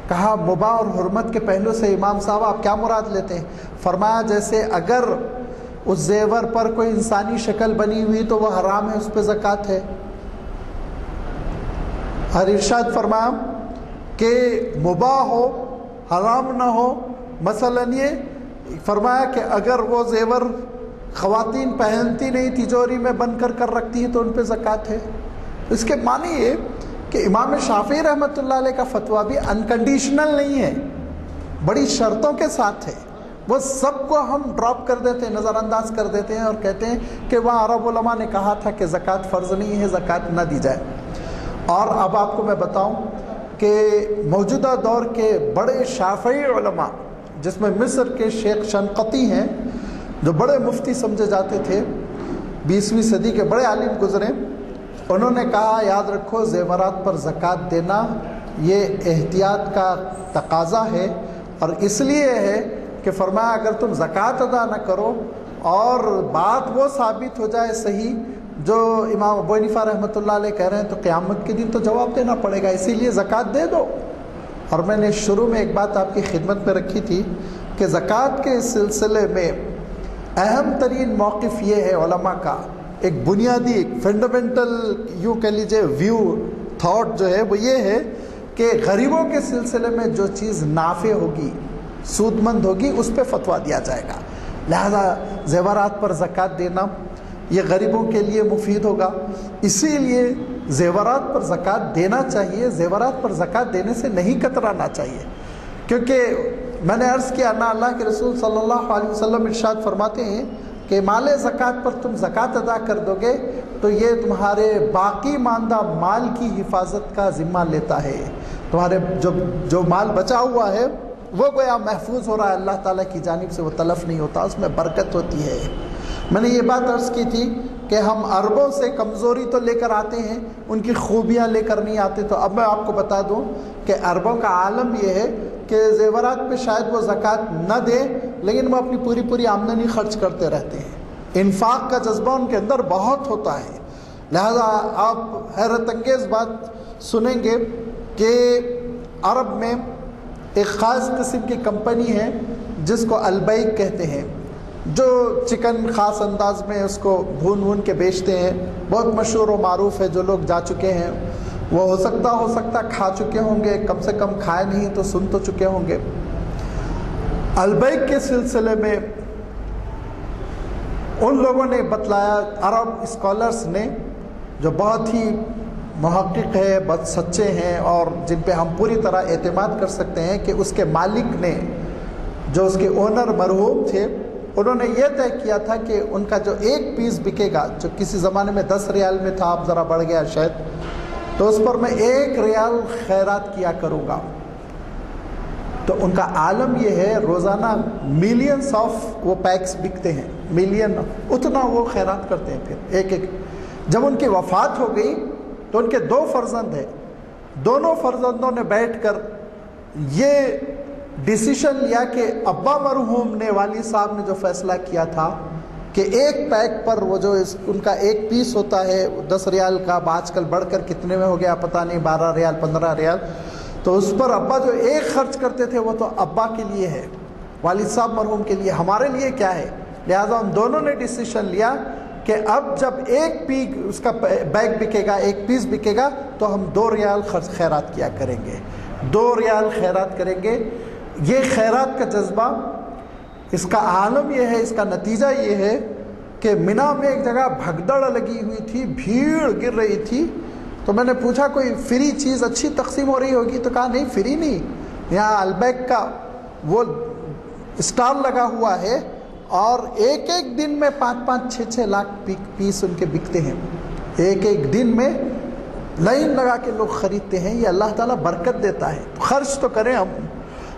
کہا مباح اور حرمت کے پہلو سے امام صاحب آپ کیا مراد لیتے ہیں؟ فرمایا جیسے اگر اس زیور پر کوئی انسانی شکل بنی ہوئی تو وہ حرام ہے، اس پہ زکوٰۃ ہے۔ اور ارشاد فرمایا کہ مباح ہو حرام نہ ہو، مثلا یہ فرمایا کہ اگر وہ زیور خواتین پہنتی نہیں، تجوری میں بند کر رکھتی ہیں تو ان پہ زکوٰۃ ہے۔ اس کے معنی یہ کہ امام شافعی رحمۃ اللہ علیہ کا فتویٰ بھی انکنڈیشنل نہیں ہے، بڑی شرطوں کے ساتھ ہے۔ وہ سب کو ہم ڈراپ کر دیتے ہیں، نظر انداز کر دیتے ہیں اور کہتے ہیں کہ وہاں عرب علماء نے کہا تھا کہ زکوٰۃ فرض نہیں ہے، زکوٰۃ نہ دی جائے۔ اور اب آپ کو میں بتاؤں کہ موجودہ دور کے بڑے شافعی علماء جس میں مصر کے شیخ شنقطی ہیں جو بڑے مفتی سمجھے جاتے تھے، 20ویں صدی کے بڑے عالم گزرے، انہوں نے کہا یاد رکھو زیورات پر زکوٰۃ دینا یہ احتیاط کا تقاضا ہے، اور اس لیے ہے کہ فرمایا اگر تم زکوٰۃ ادا نہ کرو اور بات وہ ثابت ہو جائے صحیح جو امام ابو حنیفہ رحمۃ اللہ علیہ کہہ رہے ہیں تو قیامت کے دن تو جواب دینا پڑے گا، اسی لیے زکوٰۃ دے دو۔ اور میں نے شروع میں ایک بات آپ کی خدمت میں رکھی تھی کہ زکوٰۃ کے سلسلے میں اہم ترین موقف یہ ہے علماء کا، ایک بنیادی ایک فنڈامنٹل یوں کہہ لیجیے ویو تھاٹ جو ہے وہ یہ ہے کہ غریبوں کے سلسلے میں جو چیز نافع ہوگی، سود مند ہوگی، اس پہ فتویٰ دیا جائے گا۔ لہذا زیورات پر زکوٰۃ دینا یہ غریبوں کے لیے مفید ہوگا، اسی لیے زیورات پر زکوٰۃ دینا چاہیے، زیورات پر زکوٰۃ دینے سے نہیں کترانا چاہیے، کیونکہ میں نے عرض کیا نا اللہ کے رسول صلی اللہ علیہ وسلم ارشاد فرماتے ہیں کہ مال زکوٰۃ پر تم زکوٰۃ ادا کر دو گے تو یہ تمہارے باقی ماندہ مال کی حفاظت کا ذمہ لیتا ہے، تمہارے جو مال بچا ہوا ہے وہ گویا محفوظ ہو رہا ہے، اللہ تعالیٰ کی جانب سے وہ تلف نہیں ہوتا، اس میں برکت ہوتی ہے۔ میں نے یہ بات عرض کی تھی کہ ہم عربوں سے کمزوری تو لے کر آتے ہیں، ان کی خوبیاں لے کر نہیں آتے۔ تو اب میں آپ کو بتا دوں کہ عربوں کا عالم یہ ہے کہ زیورات پہ شاید وہ زکوٰۃ نہ دیں لیکن وہ اپنی پوری آمدنی خرچ کرتے رہتے ہیں، انفاق کا جذبہ ان کے اندر بہت ہوتا ہے۔ لہذا آپ حیرت انگیز بات سنیں گے کہ عرب میں ایک خاص قسم کی کمپنی ہے جس کو البیک کہتے ہیں، جو چکن خاص انداز میں اس کو بھون کے بیچتے ہیں، بہت مشہور و معروف ہے، جو لوگ جا چکے ہیں وہ ہو سکتا کھا چکے ہوں گے، کم سے کم کھائے نہیں تو سن تو چکے ہوں گے۔ البیک کے سلسلے میں ان لوگوں نے بتلایا، عرب اسکالرز نے جو بہت ہی محقق ہے، بہت سچے ہیں اور جن پہ ہم پوری طرح اعتماد کر سکتے ہیں، کہ اس کے مالک نے، جو اس کے اونر مرحوم تھے، انہوں نے یہ طے کیا تھا کہ ان کا جو ایک پیس بکے گا، جو کسی زمانے میں 10 ریال میں تھا، اب ذرا بڑھ گیا شاید، تو اس پر میں 1 ریال خیرات کیا کروں گا۔ تو ان کا عالم یہ ہے روزانہ ملینز آف وہ پیکس بکتے ہیں، ملین، اتنا وہ خیرات کرتے ہیں۔ پھر ایک جب ان کی وفات ہو گئی تو ان کے 2 فرزند ہیں، دونوں فرزندوں نے بیٹھ کر یہ ڈیسیشن لیا کہ ابا مرحوم نے والد صاحب نے جو فیصلہ کیا تھا کہ ایک پیک پر وہ جو ان کا ایک پیس ہوتا ہے 10 ریال کا، آج کل بڑھ کر کتنے میں ہو گیا پتہ نہیں، 12 ریال 15 ریال، تو اس پر ابا جو ایک خرچ کرتے تھے وہ تو ابا کے لیے ہے، والد صاحب مرحوم کے لیے، ہمارے لیے کیا ہے؟ لہٰذا ہم دونوں نے ڈیسیشن لیا کہ اب جب ایک اس کا بیگ بکے گا، ایک پیس بکے گا، تو ہم 2 ریال خیرات کیا کریں گے، 2 ریال خیرات کریں گے۔ یہ خیرات کا جذبہ، اس کا عالم یہ ہے، اس کا نتیجہ یہ ہے کہ مینا میں ایک جگہ بھگدڑ لگی ہوئی تھی، بھیڑ گر رہی تھی، تو میں نے پوچھا کوئی فری چیز اچھی تقسیم ہو رہی ہوگی؟ تو کہا نہیں، فری نہیں، یہاں البیک کا وہ اسٹال لگا ہوا ہے اور ایک ایک دن میں 5-5 6-6 لاکھ پیس ان کے بکتے ہیں، ایک ایک دن میں لائن لگا کے لوگ خریدتے ہیں۔ یہ اللہ تعالیٰ برکت دیتا ہے، خرچ تو کریں ہم۔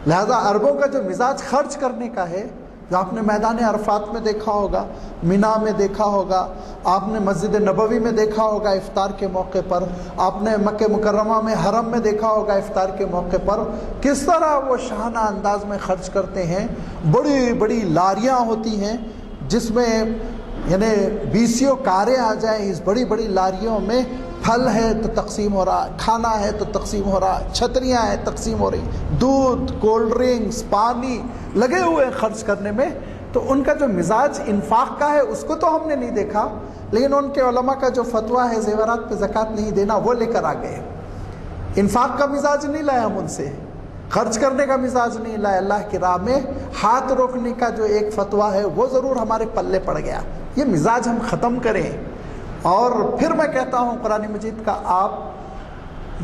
لہذا عربوں کا جو مزاج خرچ کرنے کا ہے، جو آپ نے میدان عرفات میں دیکھا ہوگا، مینا میں دیکھا ہوگا، آپ نے مسجد نبوی میں دیکھا ہوگا افطار کے موقع پر، آپ نے مکہ مکرمہ میں حرم میں دیکھا ہوگا افطار کے موقع پر، کس طرح وہ شاہانہ انداز میں خرچ کرتے ہیں۔ بڑی بڑی لاریاں ہوتی ہیں جس میں یعنی 20 کاریں آ جائیں، اس بڑی بڑی لاریوں میں پھل ہے تو تقسیم ہو رہا، کھانا ہے تو تقسیم ہو رہا، چھتریاں ہیں تقسیم ہو رہی، دودھ، کولڈ ڈرنکس، پانی لگے ہوئے خرچ کرنے میں۔ تو ان کا جو مزاج انفاق کا ہے اس کو تو ہم نے نہیں دیکھا، لیکن ان کے علماء کا جو فتویٰ ہے زیورات پہ زکوٰۃ نہیں دینا، وہ لے کر آ گئے۔ انفاق کا مزاج نہیں لائے ہم ان سے، خرچ کرنے کا مزاج نہیں لائے، اللہ کی راہ میں ہاتھ روکنے کا جو ایک فتویٰ ہے وہ ضرور ہمارے پلے پڑ گیا۔ یہ مزاج ہم ختم کریں۔ اور پھر میں کہتا ہوں قرآن مجید کا آپ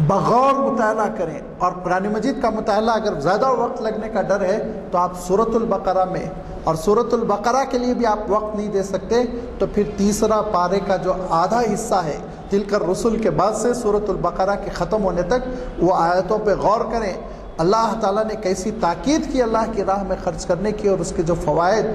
بغور مطالعہ کریں، اور قرآن مجید کا مطالعہ اگر زیادہ وقت لگنے کا ڈر ہے تو آپ سورۃ البقرہ میں، اور سورۃ البقرہ کے لیے بھی آپ وقت نہیں دے سکتے تو پھر تیسرا پارے کا جو آدھا حصہ ہے تلک الرسل کے بعد سے سورۃ البقرہ کے ختم ہونے تک وہ آیتوں پہ غور کریں۔ اللہ تعالیٰ نے کیسی تاکید کی اللہ کی راہ میں خرچ کرنے کی، اور اس کے جو فوائد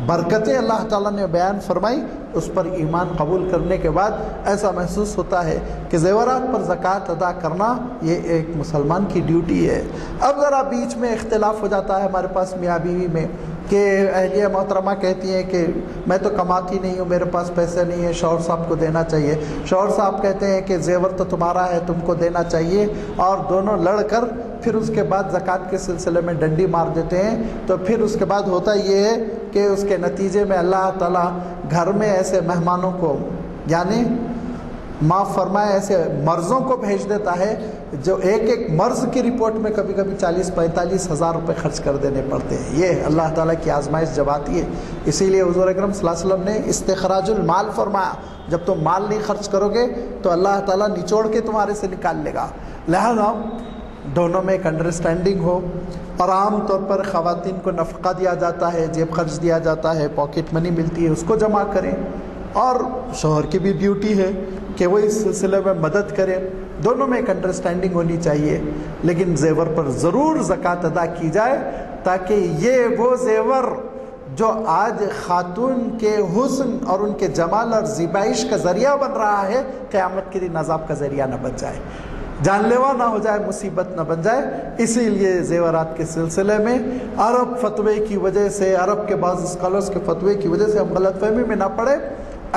برکتیں اللہ تعالیٰ نے بیان فرمائی، اس پر ایمان قبول کرنے کے بعد ایسا محسوس ہوتا ہے کہ زیورات پر زکوٰۃ ادا کرنا یہ ایک مسلمان کی ڈیوٹی ہے۔ اب ذرا بیچ میں اختلاف ہو جاتا ہے ہمارے پاس میاں بیوی میں کہ اہلیہ محترمہ کہتی ہیں کہ میں تو کماتی نہیں ہوں، میرے پاس پیسے نہیں ہیں، شوہر صاحب کو دینا چاہیے، شوہر صاحب کہتے ہیں کہ زیور تو تمہارا ہے، تم کو دینا چاہیے، اور دونوں لڑ کر پھر اس کے بعد زکوٰۃ کے سلسلے میں ڈنڈی مار دیتے ہیں۔ تو پھر اس کے بعد ہوتا یہ ہے کہ اس کے نتیجے میں اللہ تعالیٰ گھر میں ایسے مہمانوں کو، یعنی معاف فرمائے، ایسے مرضوں کو بھیج دیتا ہے جو ایک ایک مرض کی رپورٹ میں کبھی کبھی 40-45 ہزار روپے خرچ کر دینے پڑتے ہیں۔ یہ اللہ تعالیٰ کی آزمائش جب آتی ہے، اسی لیے حضور اکرم صلی اللہ علیہ وسلم نے استخراج المال فرمایا، جب تم مال نہیں خرچ کرو گے تو اللہ تعالیٰ نچوڑ کے تمہارے سے نکال لے گا۔ لہذا دونوں میں ایک انڈرسٹینڈنگ ہو، اور عام طور پر خواتین کو نفقہ دیا جاتا ہے، جیب خرچ دیا جاتا ہے، پاکٹ منی ملتی ہے، اس کو جمع کریں، اور شوہر کی بھی ڈیوٹی ہے کہ وہ اس سلسلے میں مدد کرے۔ دونوں میں ایک انڈرسٹینڈنگ ہونی چاہیے، لیکن زیور پر ضرور زکوٰۃ ادا کی جائے، تاکہ یہ وہ زیور جو آج خاتون کے حسن اور ان کے جمال اور زیبائش کا ذریعہ بن رہا ہے، قیامت کے دن عذاب کا ذریعہ نہ بن جائے، جان لیوا نہ ہو جائے، مصیبت نہ بن جائے۔ اسی لیے زیورات کے سلسلے میں عرب فتوے کی وجہ سے، عرب کے بعض اسکالرس کے فتوے کی وجہ سے ہم غلط فہمی میں نہ پڑے۔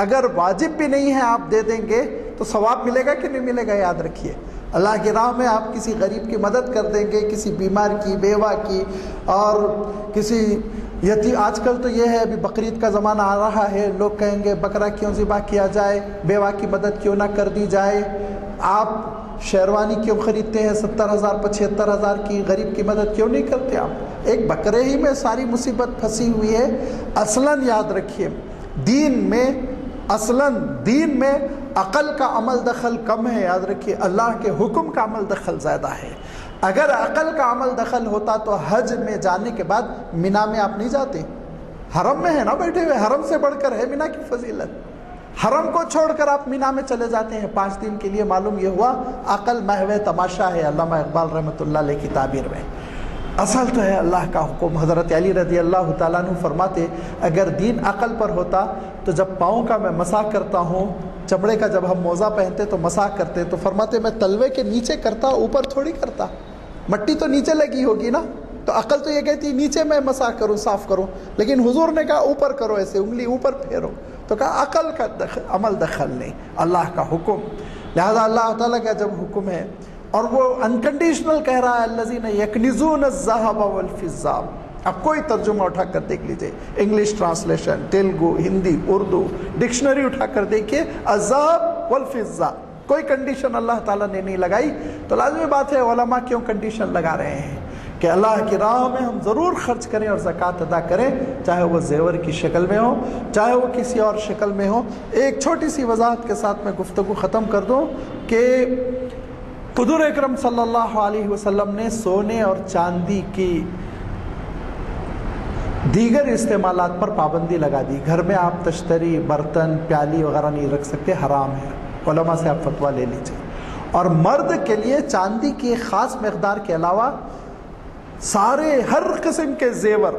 اگر واجب بھی نہیں ہے آپ دے دیں گے تو ثواب ملے گا کہ نہیں ملے گا، یاد رکھیے۔ اللہ کی راہ میں آپ کسی غریب کی مدد کر دیں گے، کسی بیمار کی، بیوہ کی، اور کسی یتیم، آج کل تو یہ ہے ابھی بقرعید کا زمانہ آ رہا ہے، لوگ کہیں گے بکرا کیوں ذبح کیا جائے، بیوہ کی مدد کیوں نہ کر دی جائے، آپ شیروانی کیوں خریدتے ہیں 70,000 75,000 کی، غریب کی مدد کیوں نہیں کرتے آپ؟ ایک بکرے ہی میں ساری مصیبت پھنسی ہوئی ہے۔ اصلاً یاد رکھیے، دین میں عقل کا عمل دخل کم ہے، یاد رکھیے، اللہ کے حکم کا عمل دخل زیادہ ہے۔ اگر عقل کا عمل دخل ہوتا تو حج میں جانے کے بعد مینا میں آپ نہیں جاتے، حرم میں ہے نا بیٹھے ہوئے، حرم سے بڑھ کر ہے مینا کی فضیلت، حرم کو چھوڑ کر آپ مینا میں چلے جاتے ہیں 5 دن کے لیے۔ معلوم یہ ہوا عقل محو تماشا ہے، علامہ اقبال رحمۃ اللہ علیہ کی تعبیر میں۔ اصل تو ہے اللہ کا حکم۔ حضرت علی رضی اللہ تعالیٰ عنہ فرماتے، اگر دین عقل پر ہوتا تو جب پاؤں کا میں مسح کرتا ہوں، چمڑے کا جب ہم موزہ پہنتے تو مسح کرتے، تو فرماتے میں تلوے کے نیچے کرتا، اوپر تھوڑی کرتا۔ مٹی تو نیچے لگی ہوگی نا, تو عقل تو یہ کہتی نیچے میں مسح کروں, صاف کروں, لیکن حضور نے کہا اوپر کرو, ایسے انگلی اوپر پھیرو. تو کہا عقل کا عمل دخل نہیں, اللہ کا حکم. لہذا اللہ تعالیٰ کا جب حکم ہے اور وہ انکنڈیشنل کہہ رہا ہے الذین یکنزون الذھب والفضہ. اب کوئی ترجمہ اٹھا کر دیکھ لیجئے, English translation, Telugu, Hindi, Urdu, dictionary اٹھا کر دیکھیے, الذھب والفضہ, کوئی کنڈیشن اللہ تعالیٰ نے نہیں لگائی. تو لازمی بات ہے علماء کیوں کنڈیشن لگا رہے ہیں کہ اللہ کی راہ میں ہم ضرور خرچ کریں اور زکوٰۃ ادا کریں, چاہے وہ زیور کی شکل میں ہو, چاہے وہ کسی اور شکل میں ہو. ایک چھوٹی سی وضاحت کے ساتھ میں گفتگو ختم کر دوں کہ حضور اکرم صلی اللہ علیہ وسلم نے سونے اور چاندی کی دیگر استعمالات پر پابندی لگا دی. گھر میں آپ تشتری, برتن, پیالی وغیرہ نہیں رکھ سکتے, حرام ہے. علماء سے آپ فتویٰ لے لیجیے. اور مرد کے لیے چاندی کی ایک خاص مقدار کے علاوہ سارے ہر قسم کے زیور,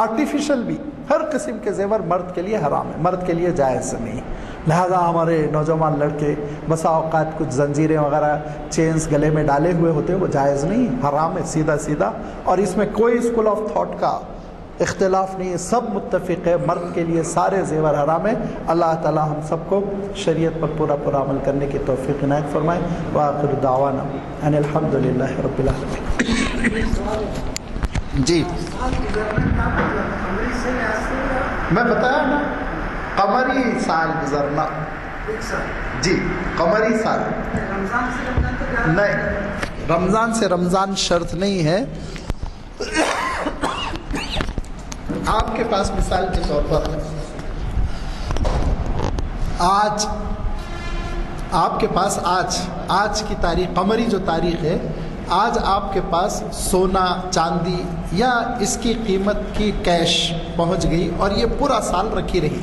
آرٹیفیشل بھی ہر قسم کے زیور مرد کے لیے حرام ہے, مرد کے لیے جائز نہیں. لہذا ہمارے نوجوان لڑکے بسا اوقات کچھ زنجیریں وغیرہ, چینز گلے میں ڈالے ہوئے ہوتے ہیں, وہ جائز نہیں, حرام ہے سیدھا سیدھا. اور اس میں کوئی اسکول آف تھاٹ کا اختلاف نہیں ہے, سب متفق ہے مرد کے لیے سارے زیور حرام ہے. اللہ تعالی ہم سب کو شریعت پر پورا پورا عمل کرنے کی توفیق عنایت فرمائے. وآخر دعوانا ان الحمد للہ رب العالمین. جی میں بتایا نا, قمری سال گزرنا. جی قمری سال نہیں, رمضان سے رمضان شرط نہیں ہے. آپ کے پاس مثال کے طور پر آج آپ کے پاس آج کی تاریخ, قمری جو تاریخ ہے, آج آپ کے پاس سونا, چاندی یا اس کی قیمت کی کیش پہنچ گئی اور یہ پورا سال رکھی رہی,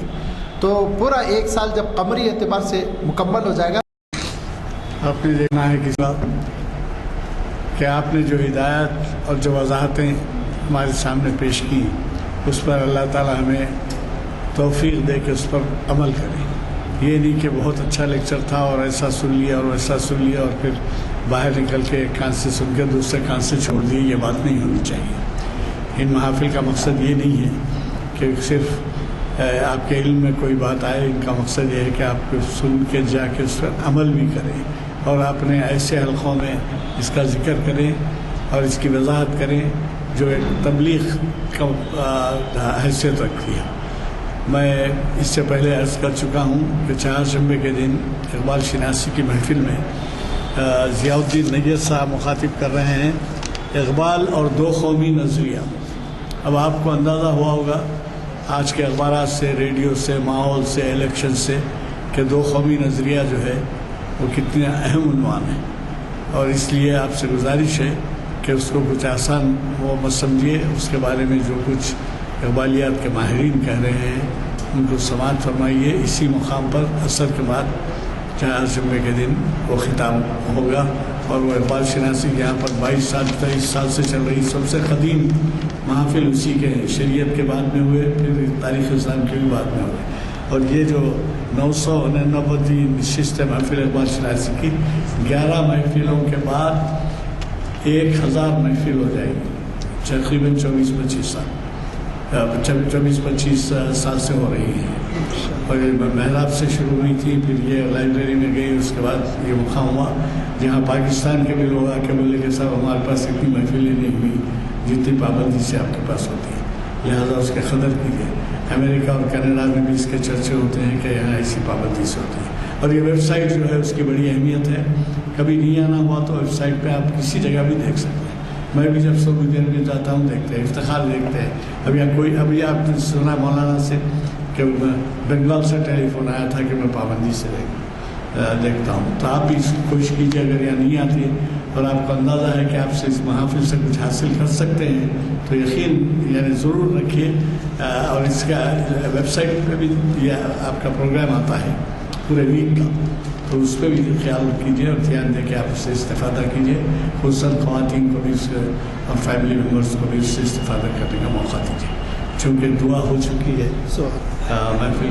تو پورا ایک سال جب قمری اعتبار سے مکمل ہو جائے گا. آپ نے دیکھنا ہے کس بات کہ آپ نے جو ہدایت اور جو وضاحتیں ہمارے سامنے پیش کی, اس پر اللہ تعالی ہمیں توفیق دے کہ اس پر عمل کریں. یہ نہیں کہ بہت اچھا لیکچر تھا اور ایسا سن لیا اور ویسا سن لیا اور پھر باہر نکل کے ایک کان سے سن کے دوسرے کان سے چھوڑ دیے. یہ بات نہیں ہونی چاہیے. ان محافل کا مقصد یہ نہیں ہے کہ صرف آپ کے علم میں کوئی بات آئے, ان کا مقصد یہ ہے کہ آپ کو سن کے جا کے اس پر عمل بھی کریں اور اپنے ایسے حلقوں میں اس کا ذکر کریں اور اس کی وضاحت کریں جو ایک تبلیغ کا حیثیت رکھتی ہے. میں اس سے پہلے عرض کر چکا ہوں کہ چہارشنبے کے دن اقبال شناسی کی محفل میں ضیاء الدین نیت صاحب مخاطب کر رہے ہیں اقبال اور دو قومی نظریہ. اب آپ کو اندازہ ہوا ہوگا آج کے اخبارات سے, ریڈیو سے, ماحول سے, الیکشن سے کہ دو قومی نظریہ جو ہے وہ کتنے اہم عنوان ہیں, اور اس لیے آپ سے گزارش ہے کہ اس کو کچھ آسان وہ مت سمجھیے. اس کے بارے میں جو کچھ اقبالیات کے ماہرین کہہ رہے ہیں ان کو سماعت فرمائیے. اسی مقام پر عصر کے بعد چہارشنبے کے دن وہ خطاب ہوگا, اور وہ اقبال شناسی یہاں پر 22 سال 23 سال سے چل رہی سب سے قدیم محافل اسی کے ہیں. شریعت کے بعد میں ہوئے, پھر تاریخ اسلام کے بھی بعد میں ہوئے, اور یہ جو 999 نشست محفل اقبال شناسی کی 11 محفلوں کے بعد 1000 محفل ہو جائے گی. تقریباً 24-25 سال 24-25 سال سے ہو رہی ہے. اور یہ محراب سے شروع ہوئی تھی, پھر یہ لائبریری میں گئی, اس کے بعد یہ مقام ہوا جہاں پاکستان کے بھی لوگ آ کے بولے کہ صاحب ہمارے پاس اتنی محفلیں نہیں ہوئی جتنی پابندی سے آپ کے پاس ہوتی ہے, لہٰذا اس کے قدر کیجیے. امریکہ اور کینیڈا میں بھی اس کے چرچے ہوتے ہیں کہ یہاں ایسی پابندی سے ہوتی ہے. اور یہ ویب سائٹ جو ہے اس کی بڑی اہمیت ہے. کبھی نہیں آنا ہوا تو ویب سائٹ پہ آپ کسی جگہ بھی دیکھ سکتے ہیں. میں بھی جب سعودی عرب میں جاتا ہوں دیکھتے ہیں, افتخار دیکھتے ہیں. ابھی آپ نے سنا مولانا سے کہ بنگال سے ٹیلی فون آیا تھا کہ میں پابندی سے دیکھتا ہوں. تو آپ بھی کوشش کیجیے اگر یہاں نہیں آتی ہے اور آپ کو اندازہ ہے کہ آپ سے اس محافل سے کچھ حاصل کر سکتے ہیں تو یقین یعنی ضرور رکھیے. اور اس کا ویب سائٹ پہ بھی یہ آپ کا پروگرام آتا ہے پورے ویک کا, تو اس پہ بھی خیال کیجیے اور دھیان دے کے آپ اس سے استفادہ کیجیے. خصوصاً خواتین کو بھی اور فیملی ممبرس کو بھی اس سے استفادہ کرنے کا موقع دیجیے, چونکہ دعا ہو چکی ہے محفل.